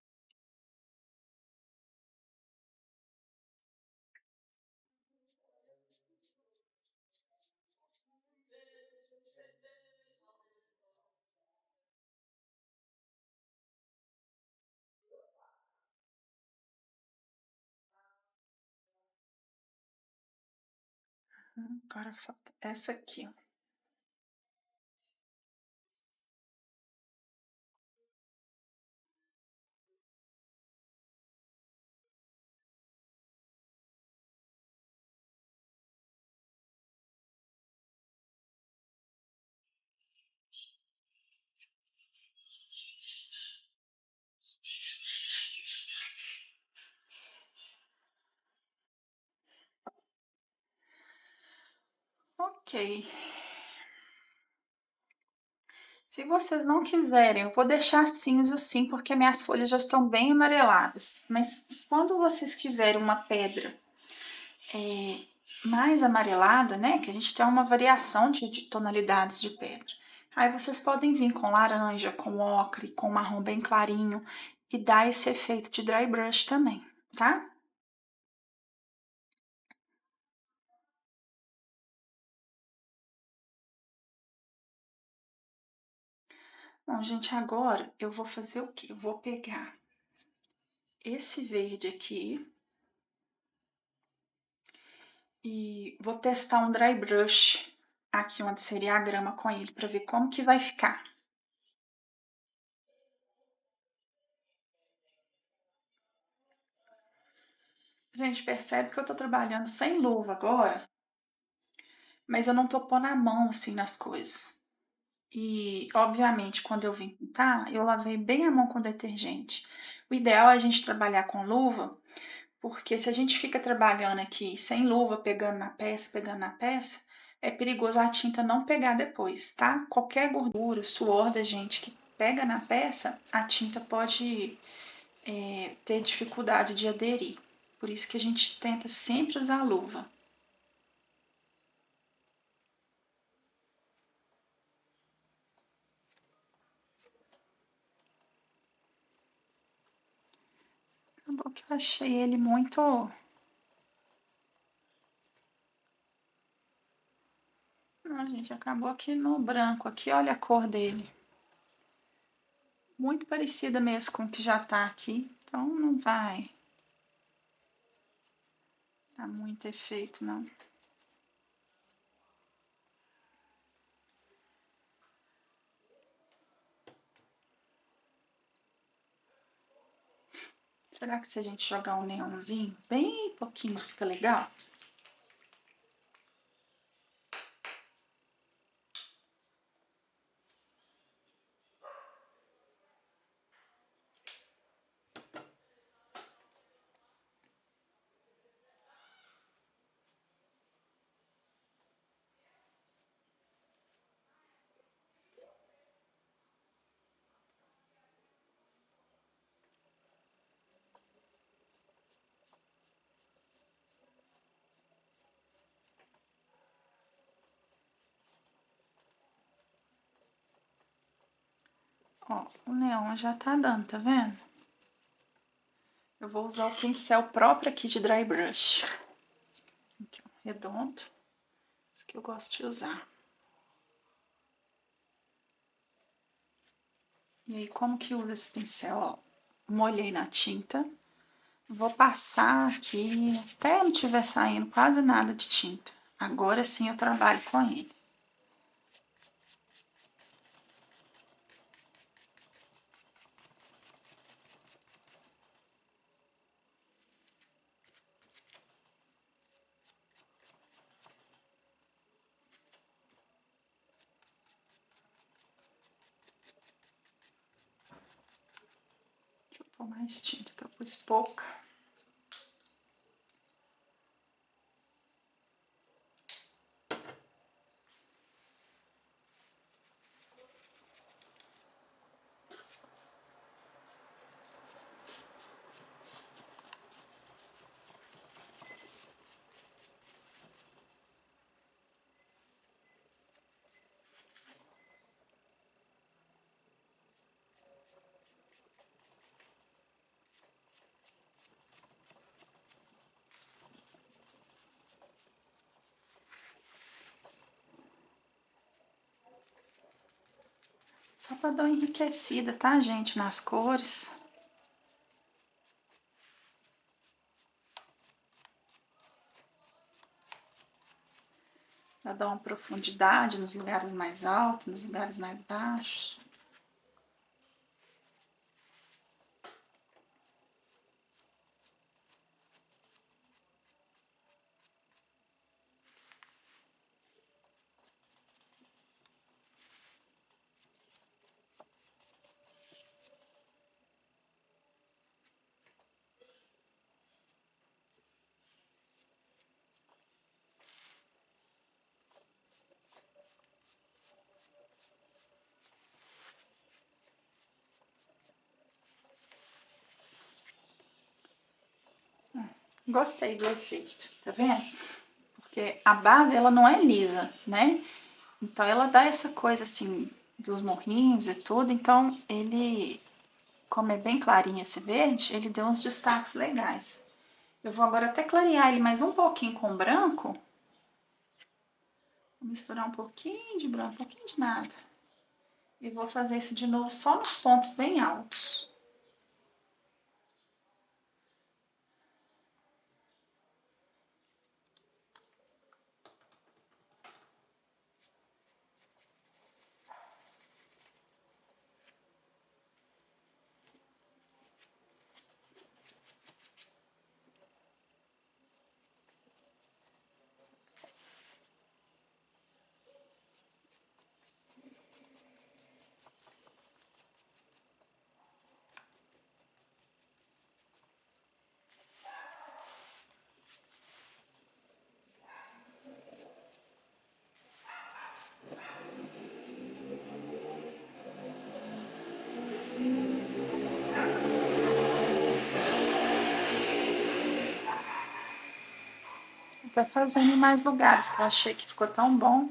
Agora falta essa aqui, ó. Ok. Se vocês não quiserem, eu vou deixar cinza assim, porque minhas folhas já estão bem amareladas. Mas quando vocês quiserem uma pedra mais amarelada, né? Que a gente tem uma variação de tonalidades de pedra. Aí vocês podem vir com laranja, com ocre, com marrom bem clarinho e dar esse efeito de dry brush também, tá? Bom, gente, agora eu vou fazer o quê? Eu vou pegar esse verde aqui e vou testar um dry brush aqui onde seria a grama com ele para ver como que vai ficar. Gente, percebe que eu tô trabalhando sem luva agora, mas eu não tô pondo a mão assim nas coisas. E, obviamente, quando eu vim pintar, eu lavei bem a mão com detergente. O ideal é a gente trabalhar com luva, porque se a gente fica trabalhando aqui sem luva, pegando na peça, é perigoso a tinta não pegar depois, tá? Qualquer gordura, suor da gente que pega na peça, a tinta pode ter dificuldade de aderir. Por isso que a gente tenta sempre usar luva. Acabou que eu achei ele muito. Não, gente, acabou aqui no branco. Aqui, olha a cor dele. Muito parecida mesmo com o que já tá aqui. Então, não vai dar muito efeito, não. Será que se a gente jogar um neonzinho, bem pouquinho, fica legal? Ó, o neon já tá dando, tá vendo? Eu vou usar o pincel próprio aqui de dry brush. Aqui, ó, redondo. Esse que eu gosto de usar. E aí, como que usa esse pincel? Ó, molhei na tinta. Vou passar aqui até não tiver saindo quase nada de tinta. Agora sim eu trabalho com ele. Deixa eu pôr mais tinta, que eu pus pouca. Só pra dar uma enriquecida, tá, gente, nas cores. Pra dar uma profundidade nos lugares mais altos, nos lugares mais baixos. Gostei do efeito, tá vendo? Porque a base, ela não é lisa, né? Então, ela dá essa coisa, assim, dos morrinhos e tudo. Então, ele, como é bem clarinho esse verde, ele deu uns destaques legais. Eu vou agora até clarear ele mais um pouquinho com branco. Vou misturar um pouquinho de branco, um pouquinho de nada. E vou fazer isso de novo só nos pontos bem altos. Vou fazendo em mais lugares, que eu achei que ficou tão bom.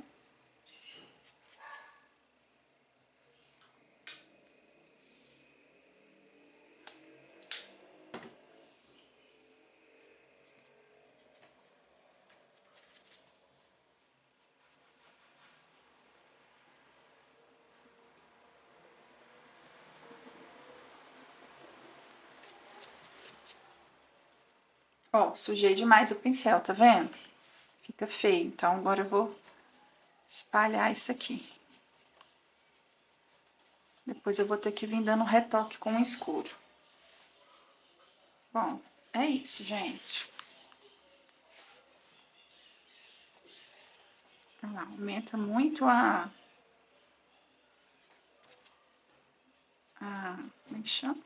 Ó, sujei demais o pincel, tá vendo? Fica feio. Então, agora eu vou espalhar isso aqui. Depois eu vou ter que vir dando retoque com o escuro. Bom, é isso, gente. Olha lá, aumenta muito como é que chama?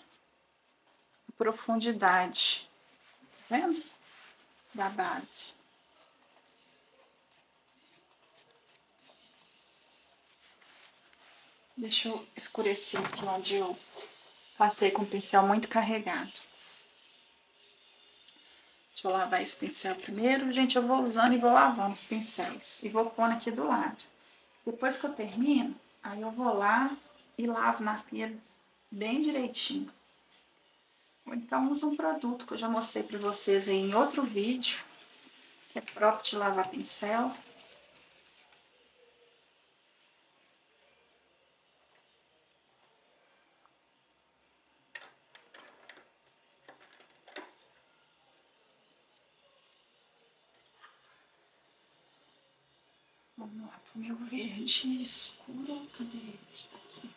A profundidade, tá vendo? Da base. Deixa eu escurecer aqui onde eu passei com o pincel muito carregado. Deixa eu lavar esse pincel primeiro. Gente, eu vou usando e vou lavando os pincéis. E vou pondo aqui do lado. Depois que eu termino, aí eu vou lá e lavo na pia bem direitinho. Ou então uso um produto que eu já mostrei pra vocês aí em outro vídeo. Que é próprio de lavar pincel. Vamos lá pro meu verde escuro. Cadê ele? Está aqui.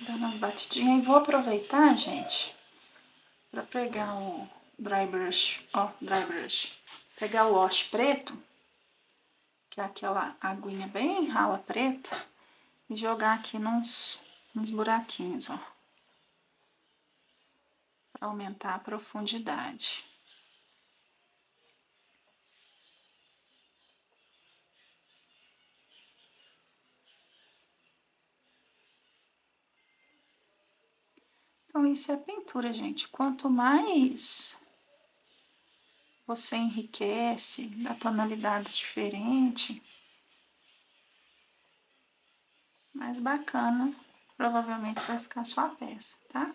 Dando umas batidinhas. E vou aproveitar, gente, pra pegar o dry brush. Ó, dry brush. Pegar o wash preto, que é aquela aguinha bem rala preta, e jogar aqui nos buraquinhos, ó. Pra aumentar a profundidade. Então, isso é pintura, gente. Quanto mais você enriquece, dá tonalidades diferentes, mais bacana provavelmente vai ficar a sua peça, tá?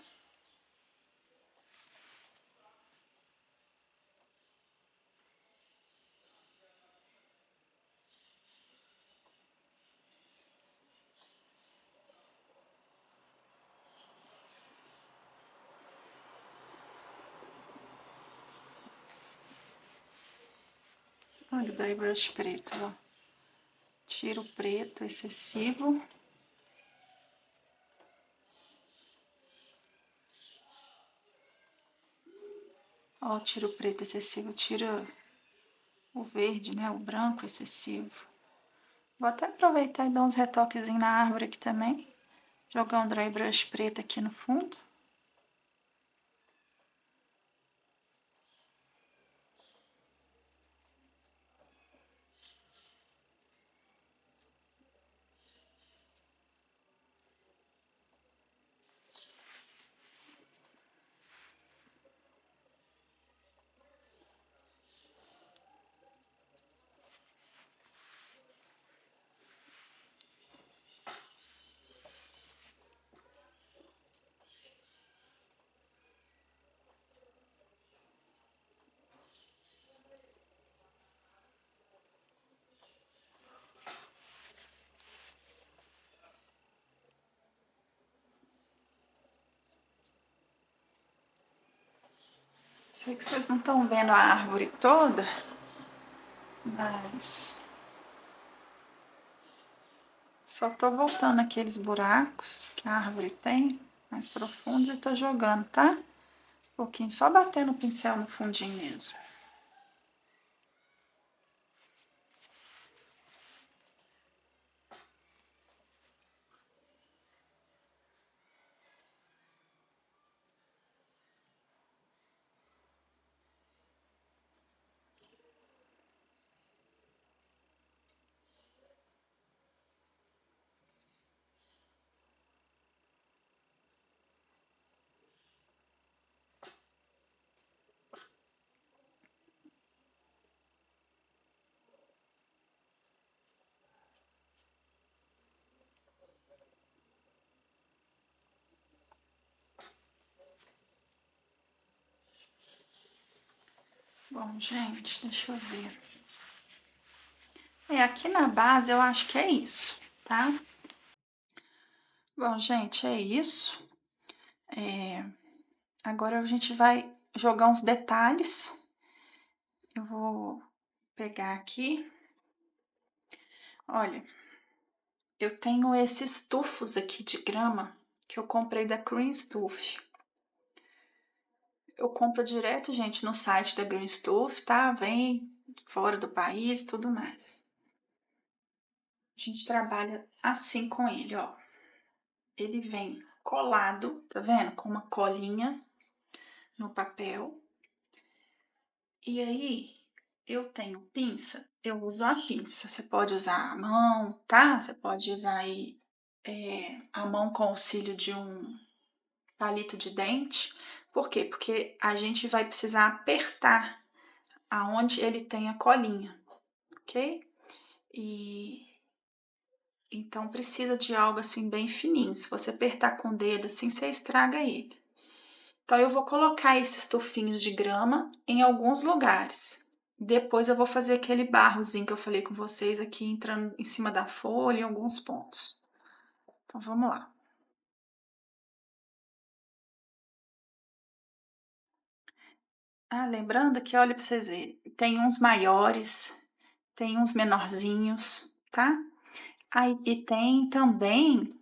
Olha o dry brush preto, ó. Tira o preto excessivo. Ó, tira o preto excessivo, tira o verde, né? O branco excessivo. Vou até aproveitar e dar uns retoquezinhos na árvore aqui também. Jogar um dry brush preto aqui no fundo. Sei que vocês não estão vendo a árvore toda, mas só tô voltando aqueles buracos que a árvore tem, mais profundos, e tô jogando, tá? Um pouquinho, só batendo o pincel no fundinho mesmo. Bom, gente, deixa eu ver. Aqui na base eu acho que é isso, tá? Bom, gente, é isso. Agora a gente vai jogar uns detalhes. Eu vou pegar aqui. Olha, eu tenho esses tufos aqui de grama que eu comprei da Green Stuff. Eu compro direto, gente, no site da Green Stuff, tá? Vem fora do país e tudo mais. A gente trabalha assim com ele, ó. Ele vem colado, tá vendo? Com uma colinha no papel. E aí, eu tenho pinça, eu uso a pinça. Você pode usar a mão, tá? Você pode usar aí a mão com auxílio de um palito de dente. Por quê? Porque a gente vai precisar apertar aonde ele tem a colinha, ok? E então precisa de algo assim bem fininho. Se você apertar com o dedo assim, você estraga ele. Então eu vou colocar esses tufinhos de grama em alguns lugares. Depois eu vou fazer aquele barrozinho que eu falei com vocês aqui, entrando em cima da folha em alguns pontos. Então vamos lá. Lembrando que, olha para vocês verem, tem uns maiores, tem uns menorzinhos, tá? Aí, e tem também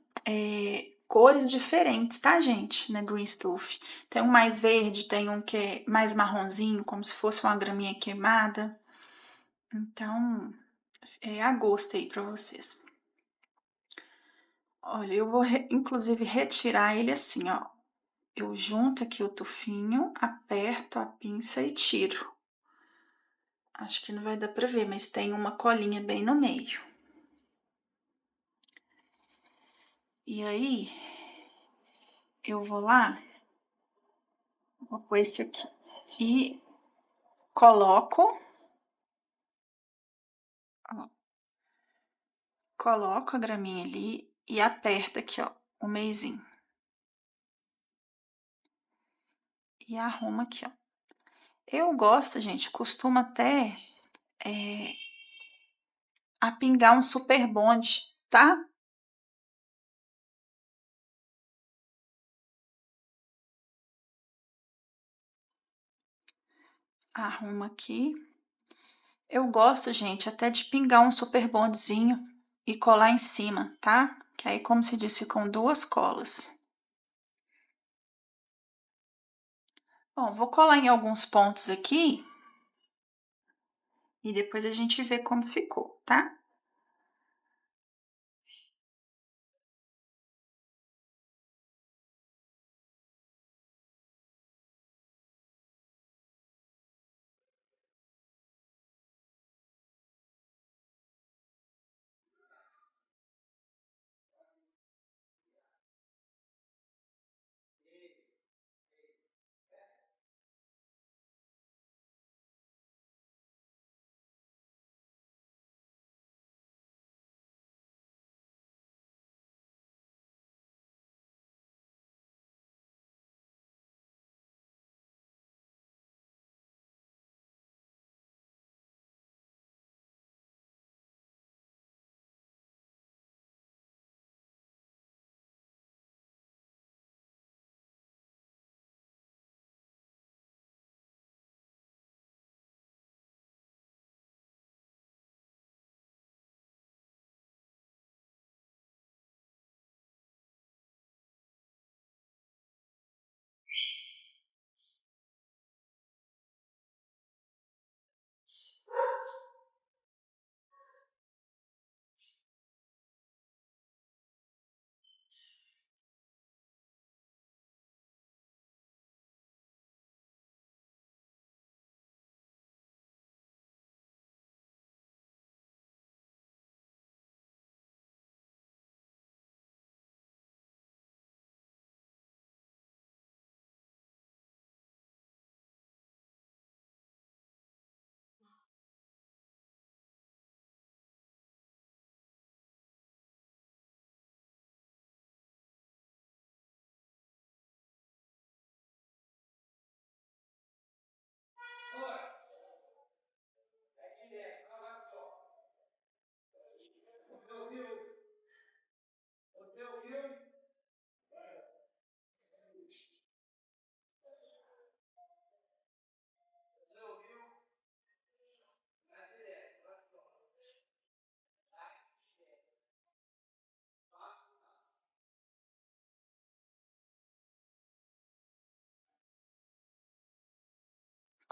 cores diferentes, tá, gente? Na Green Stuff. Tem um mais verde, tem um que é mais marronzinho, como se fosse uma graminha queimada. Então, é a gosto aí pra vocês. Olha, eu vou inclusive retirar ele assim, ó. Eu junto aqui o tufinho, aperto a pinça e tiro. Acho que não vai dar pra ver, mas tem uma colinha bem no meio. E aí, eu vou lá, vou pôr esse aqui e coloco, ó, coloco a graminha ali e aperto aqui, ó, o meizinho. E arrumo aqui, ó. Eu gosto, gente, costumo até a pingar um super bonde, tá? Arrumo aqui. Eu gosto, gente, até de pingar um super bondezinho e colar em cima, tá? Que aí, como se disse, ficam duas colas. Bom, vou colar em alguns pontos aqui e depois a gente vê como ficou, tá?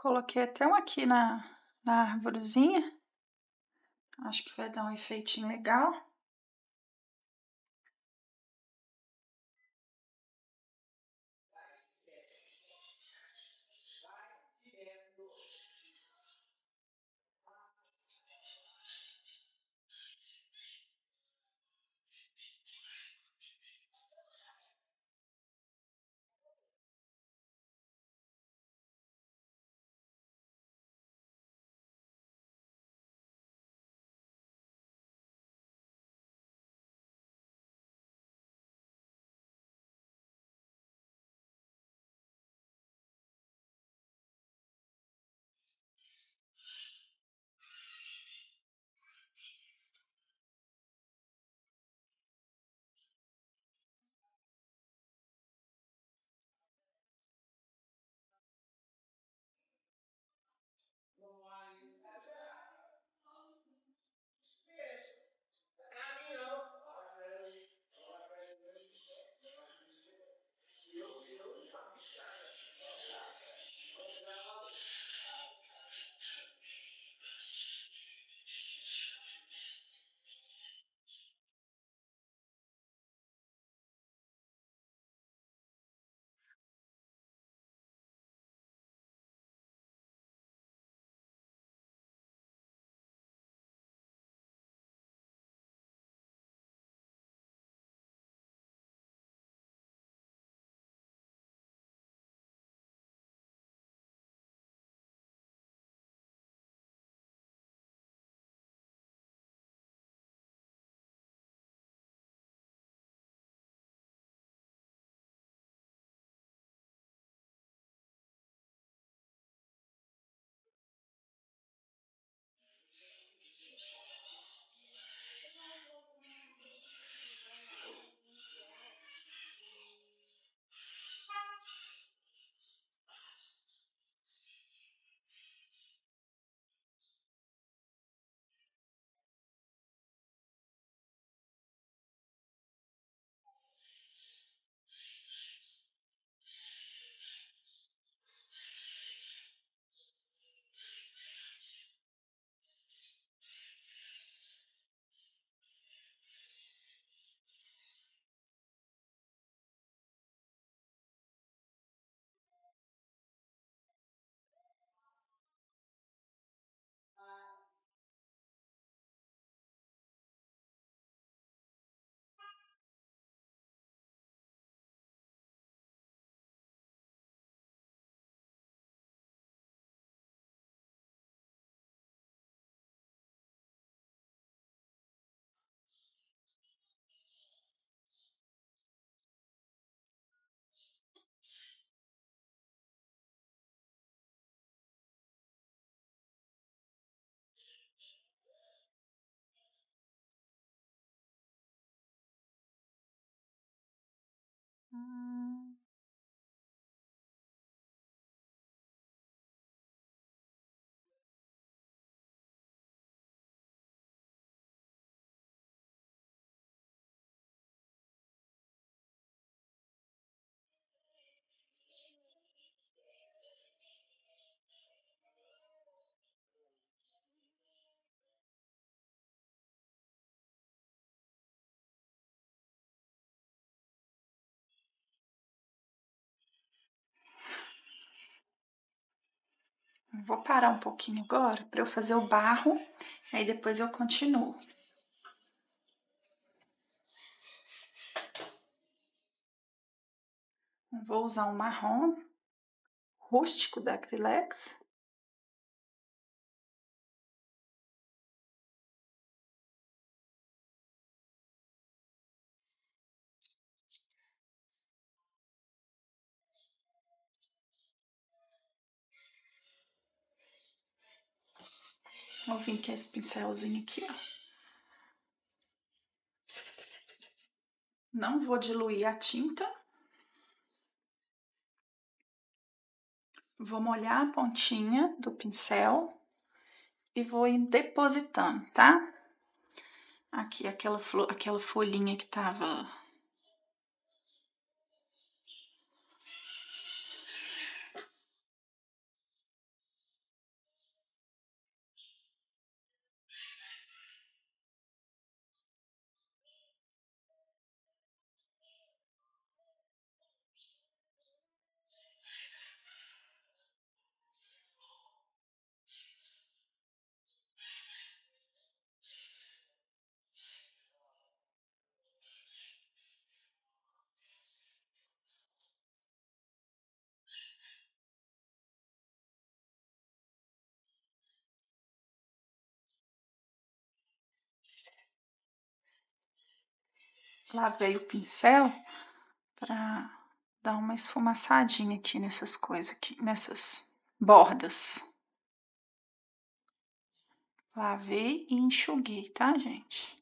Coloquei até um aqui na arvorezinha. Acho que vai dar um efeitinho legal. Hum. Vou parar um pouquinho agora para eu fazer o barro, aí depois eu continuo. Vou usar um marrom rústico da Acrylex. Vou vir com esse pincelzinho aqui, ó. Não vou diluir a tinta. Vou molhar a pontinha do pincel e vou ir depositando, tá? Aqui, aquela folhinha que tava... lavei o pincel para dar uma esfumaçadinha aqui nessas coisas aqui, nessas bordas. Lavei e enxuguei, tá, gente?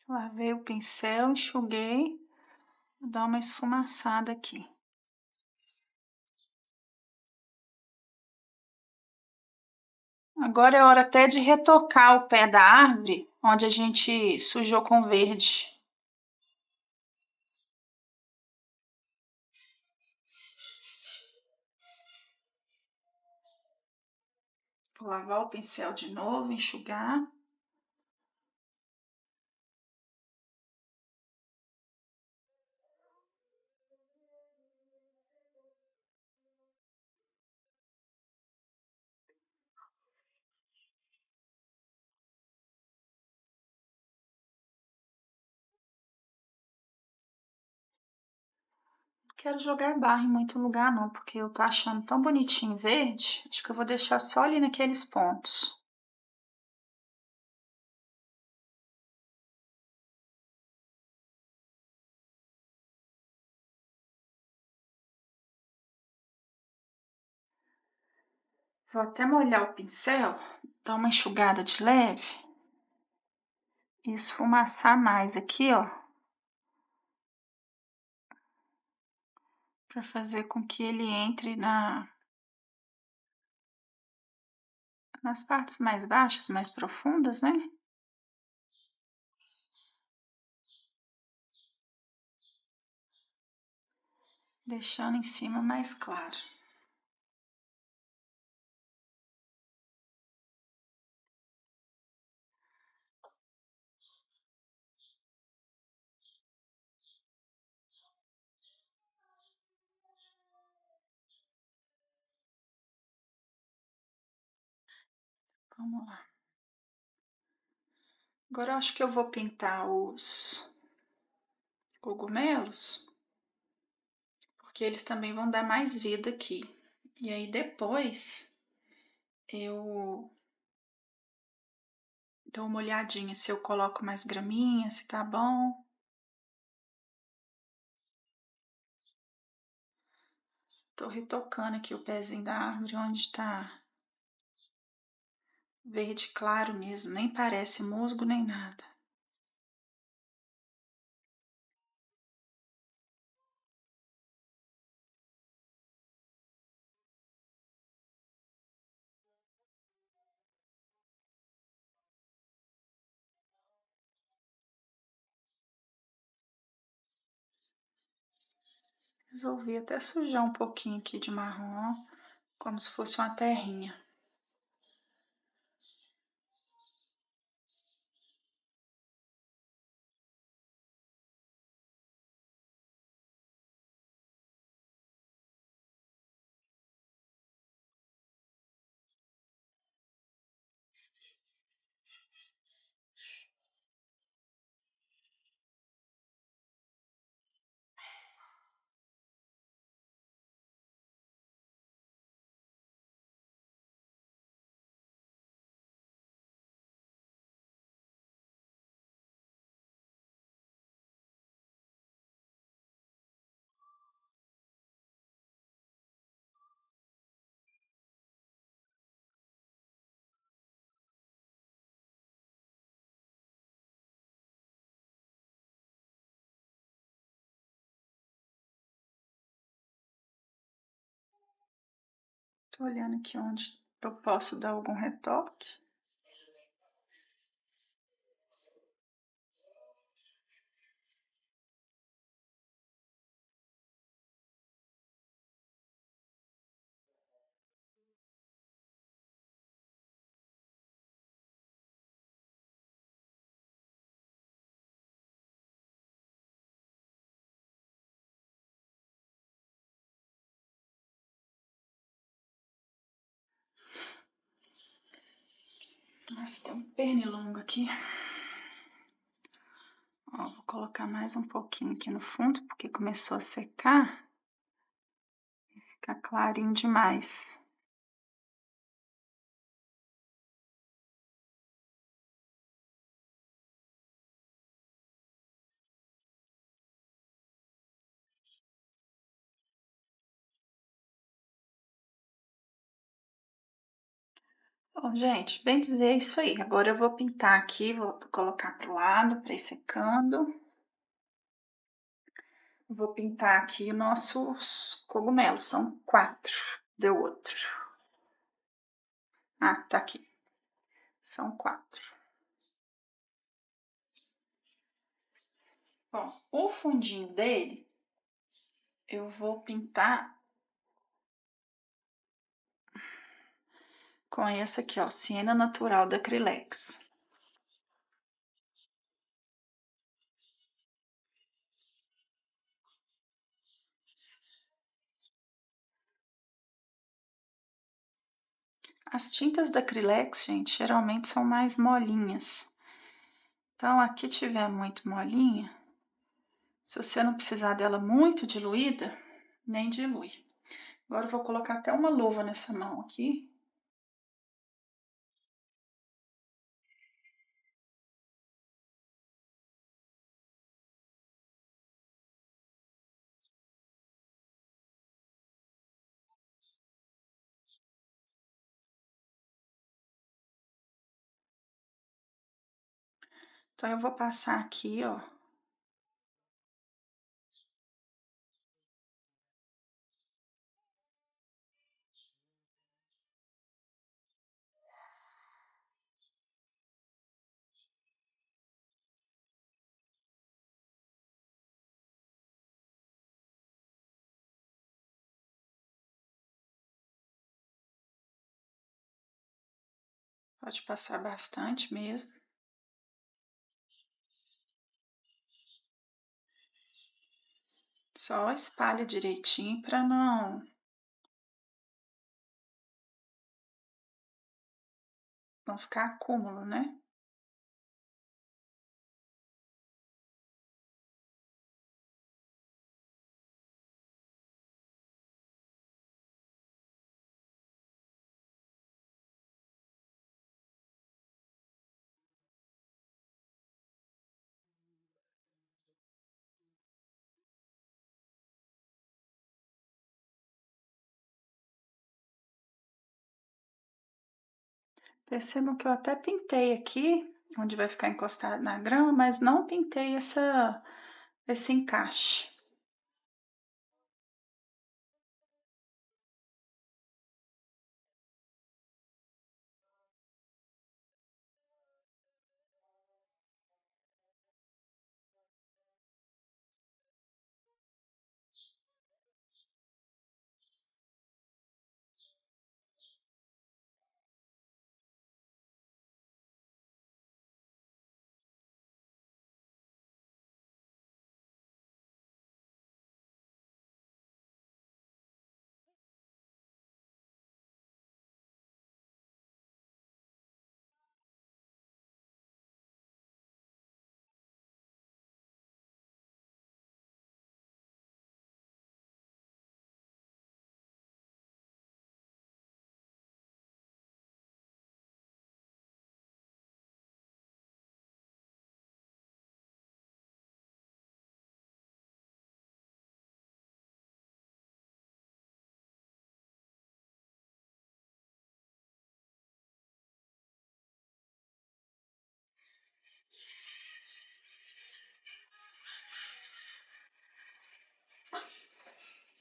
Lavei o pincel, enxuguei, vou dar uma esfumaçada aqui. Agora é hora até de retocar o pé da árvore, onde a gente sujou com verde. Vou lavar o pincel de novo, enxugar. Não quero jogar barro em muito lugar não, porque eu tô achando tão bonitinho verde. Acho que eu vou deixar só ali naqueles pontos. Vou até molhar o pincel, dar uma enxugada de leve e esfumaçar mais aqui, ó, para fazer com que ele entre nas partes mais baixas, mais profundas, né? Deixando em cima mais claro. Vamos lá. Agora eu acho que eu vou pintar os cogumelos, porque eles também vão dar mais vida aqui. E aí depois eu dou uma olhadinha se eu coloco mais graminha, se tá bom. Tô retocando aqui o pezinho da árvore onde tá verde claro mesmo, nem parece musgo nem nada. Resolvi até sujar um pouquinho aqui de marrom, como se fosse uma terrinha. Tô olhando aqui onde eu posso dar algum retoque. Nossa, tem um pernilongo aqui. Ó, vou colocar mais um pouquinho aqui no fundo, porque começou a secar. Fica clarinho demais. Bom, gente, bem dizer é isso aí. Agora eu vou pintar aqui, vou colocar pro lado para ir secando. Vou pintar aqui nossos cogumelos, são 4. Deu outro. Ah, tá aqui. São 4. Bom, o fundinho dele eu vou pintar com essa aqui, ó, Siena Natural da Acrylex. As tintas da Acrylex, gente, geralmente são mais molinhas. Então, aqui tiver muito molinha, se você não precisar dela muito diluída, nem dilui. Agora eu vou colocar até uma luva nessa mão aqui. Então, eu vou passar aqui, ó. Pode passar bastante mesmo. Só espalha direitinho para não ficar acúmulo, né? Percebam que eu até pintei aqui, onde vai ficar encostado na grama, mas não pintei esse encaixe.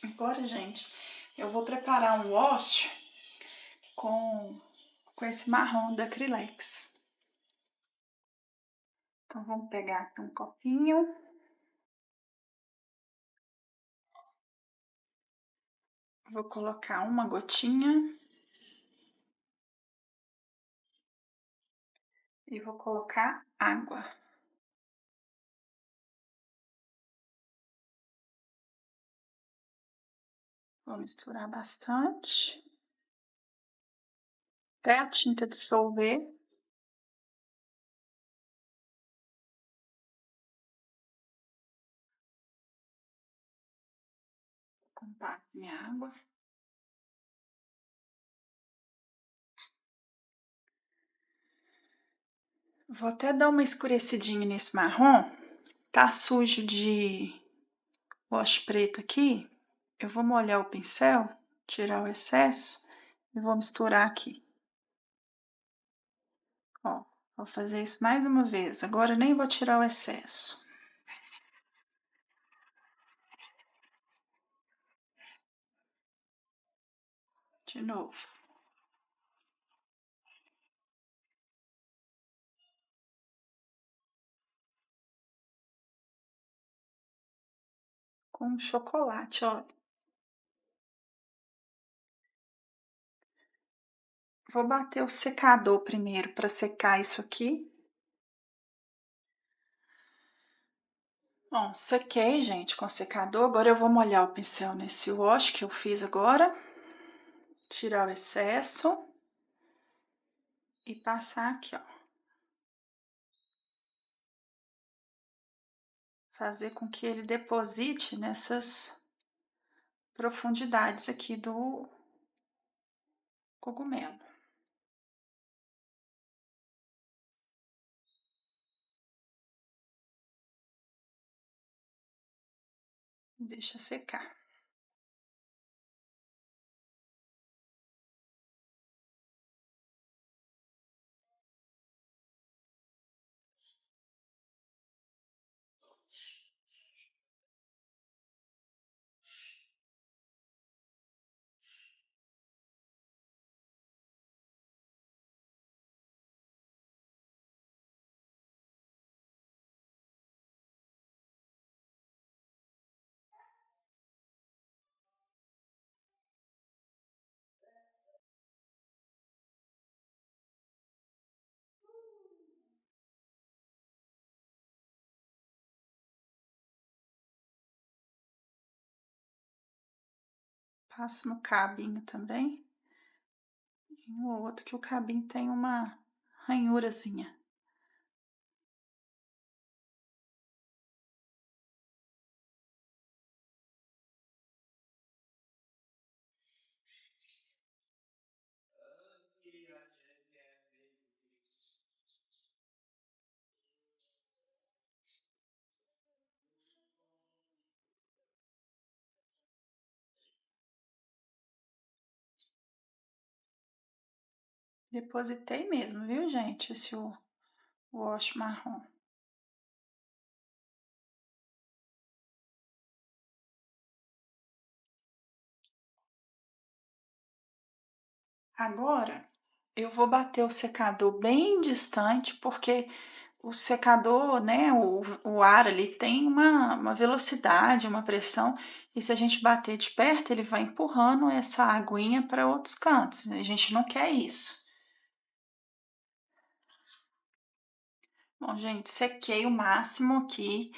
Agora, gente, eu vou preparar um wash com esse marrom da Acrylex. Então, vamos pegar aqui um copinho. Vou colocar uma gotinha. E vou colocar água. Vou misturar bastante. Até a tinta dissolver. Tampar minha água. Vou até dar uma escurecidinha nesse marrom. Tá sujo de wash preto aqui. Eu vou molhar o pincel, tirar o excesso e vou misturar aqui. Ó, vou fazer isso mais uma vez. Agora nem vou tirar o excesso. De novo. Com chocolate, ó. Vou bater o secador primeiro para secar isso aqui. Bom, sequei, gente, com secador. Agora eu vou molhar o pincel nesse wash que eu fiz agora. Tirar o excesso. E passar aqui, ó. Fazer com que ele deposite nessas profundidades aqui do cogumelo. Deixa secar. Passo no cabinho também. E um ou outro que o cabinho tem uma ranhurazinha. Depositei mesmo, viu, gente? Esse wash marrom. Agora, eu vou bater o secador bem distante, porque o secador, né, o ar ali tem uma velocidade, uma pressão, e se a gente bater de perto, ele vai empurrando essa aguinha para outros cantos. A gente não quer isso. Bom, gente, sequei o máximo aqui.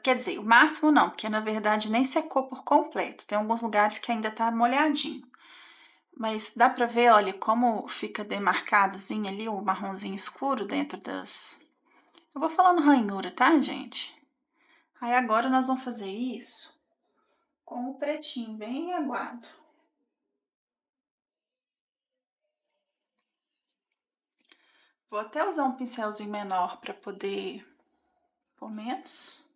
Quer dizer, o máximo não, porque na verdade nem secou por completo. Tem alguns lugares que ainda tá molhadinho. Mas dá pra ver, olha, como fica demarcadozinho ali, o marronzinho escuro dentro das... Eu vou falando ranhura, tá, gente? Aí agora nós vamos fazer isso com o pretinho bem aguado. Vou até usar um pincelzinho menor para poder pôr menos.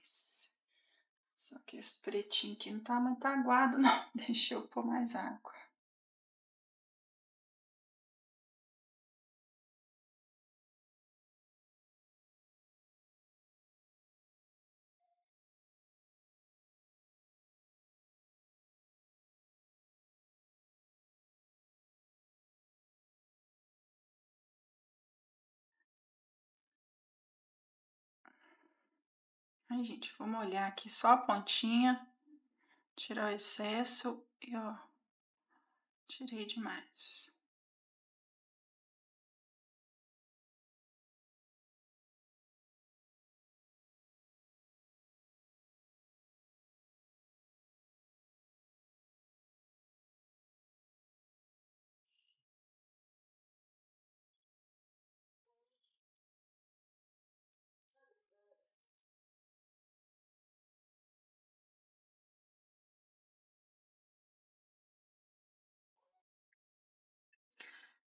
Isso. Só que esse pretinho aqui não tá muito aguado, não. Deixa eu pôr mais água. Aí, gente, vou molhar aqui só a pontinha, tirar o excesso e, ó, tirei demais.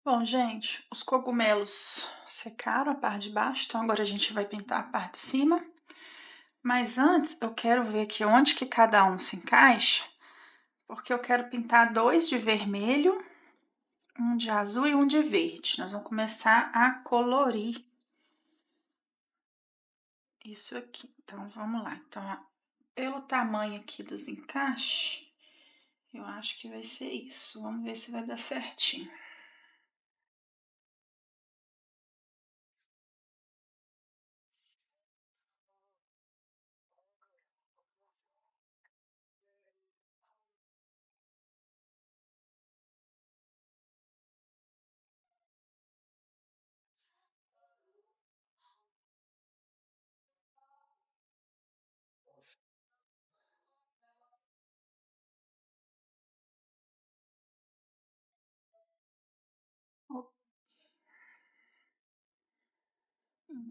Bom, gente, os cogumelos secaram a parte de baixo, então agora a gente vai pintar a parte de cima. Mas antes eu quero ver aqui onde que cada um se encaixa, porque eu quero pintar dois de vermelho, um de azul e um de verde. Nós vamos começar a colorir isso aqui. Então, vamos lá. Então, ó, pelo tamanho aqui dos encaixes, eu acho que vai ser isso. Vamos ver se vai dar certinho.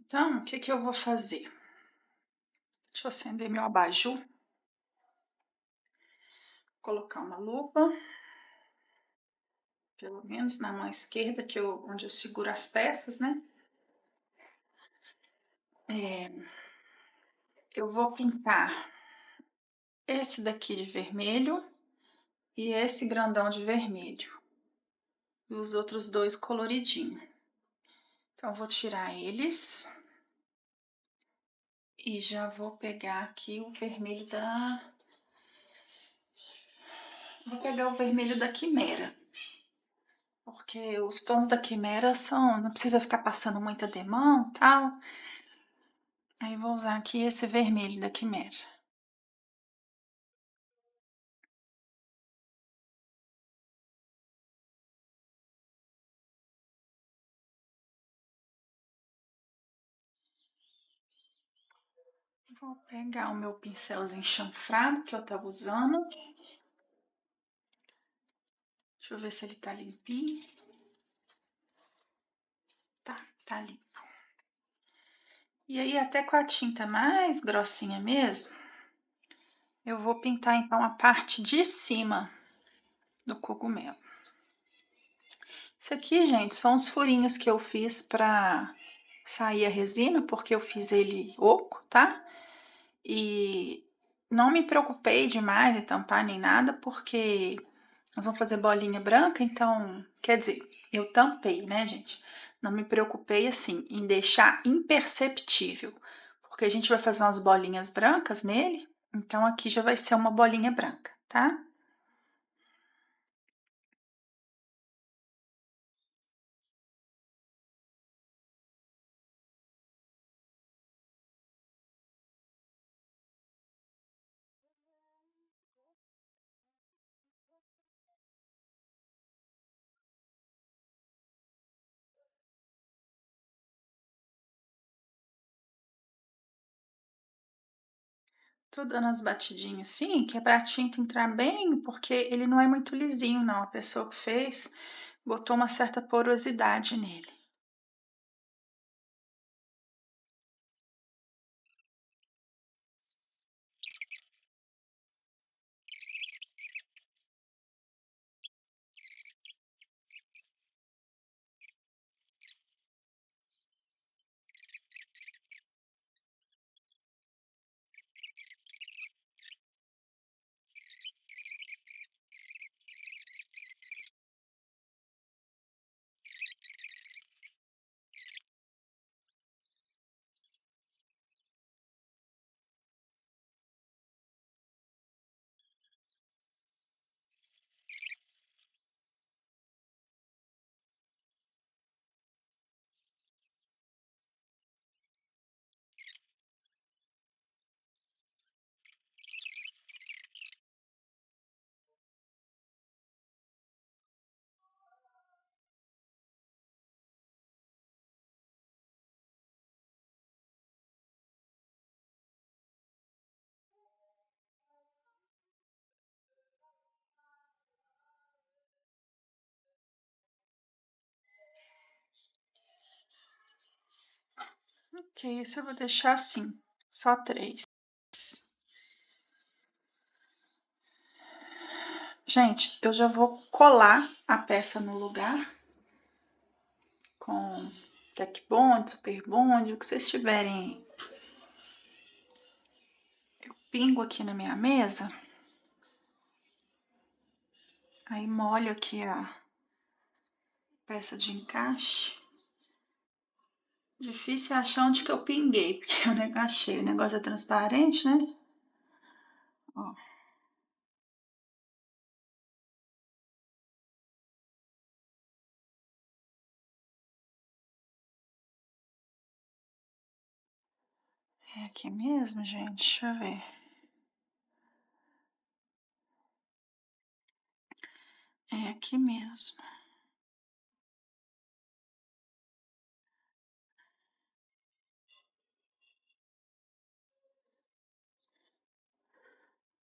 Então, o que que eu vou fazer? Deixa eu acender meu abajur, colocar uma lupa, pelo menos na mão esquerda, onde eu seguro as peças, né? Eu vou pintar esse daqui de vermelho e esse grandão de vermelho. E os outros dois coloridinho. Então, eu vou tirar eles. E já vou pegar aqui o vermelho da... Vou pegar o vermelho da quimera. Porque os tons da quimera são... Não precisa ficar passando muita demão e tal. Aí, vou usar aqui esse vermelho da quimera. Vou pegar o meu pincelzinho chanfrado que eu tava usando. Deixa eu ver se ele tá limpinho. Tá limpo. E aí, até com a tinta mais grossinha mesmo, eu vou pintar então a parte de cima do cogumelo. Isso aqui, gente, são os furinhos que eu fiz pra sair a resina, porque eu fiz ele oco, tá? E não me preocupei demais em tampar nem nada, porque nós vamos fazer bolinha branca, então, quer dizer, eu tampei, né, gente? Não me preocupei, assim, em deixar imperceptível, porque a gente vai fazer umas bolinhas brancas nele, então aqui já vai ser uma bolinha branca, tá? Tô dando as batidinhas assim, que é pra tinta entrar bem, porque ele não é muito lisinho, não. A pessoa que fez botou uma certa porosidade nele. Ok, isso eu vou deixar assim, só três. Gente, eu já vou colar a peça no lugar. com Tech Bond, Super Bond, o que vocês tiverem. Eu pingo aqui na minha mesa, aí molho aqui a peça de encaixe. Difícil achar onde que eu pinguei, porque eu achei. O negócio é transparente, né? Ó. É aqui mesmo, gente? Deixa eu ver. É aqui mesmo.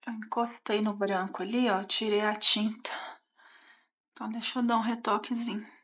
Eu encostei no branco ali, ó, tirei a tinta. Então deixa eu dar um retoquezinho.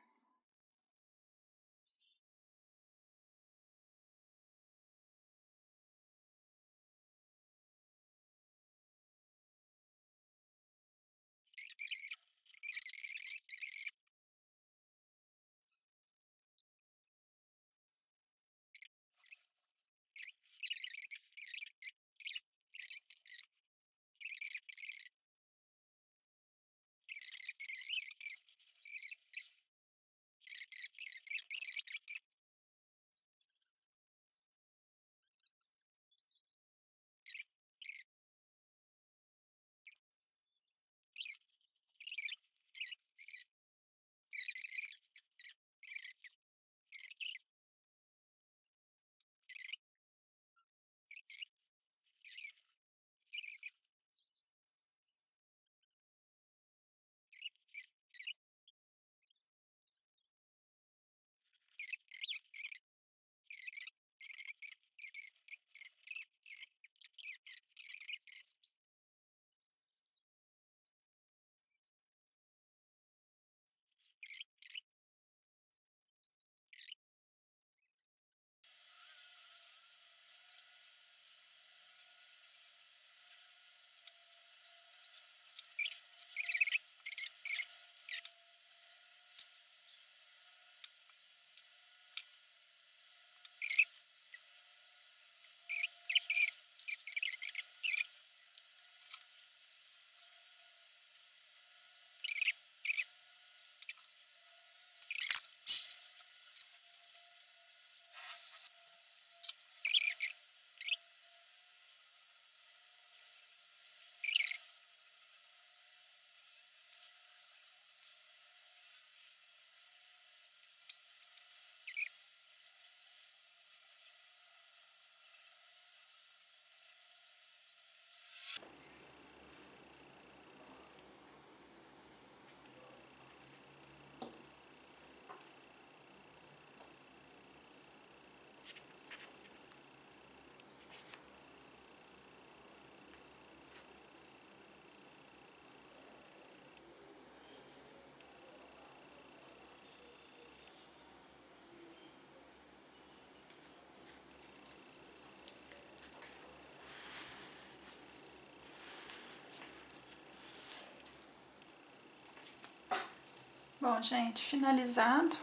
Bom, gente, finalizado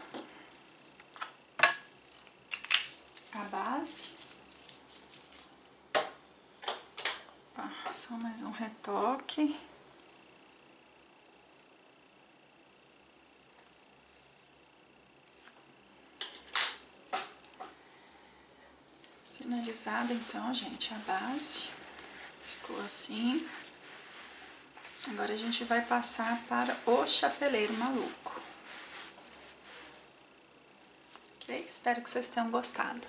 a base. Ó, só mais um retoque. Finalizado então, gente, a base. Ficou assim. Agora a gente vai passar para o chapeleiro maluco. Ok? Espero que vocês tenham gostado.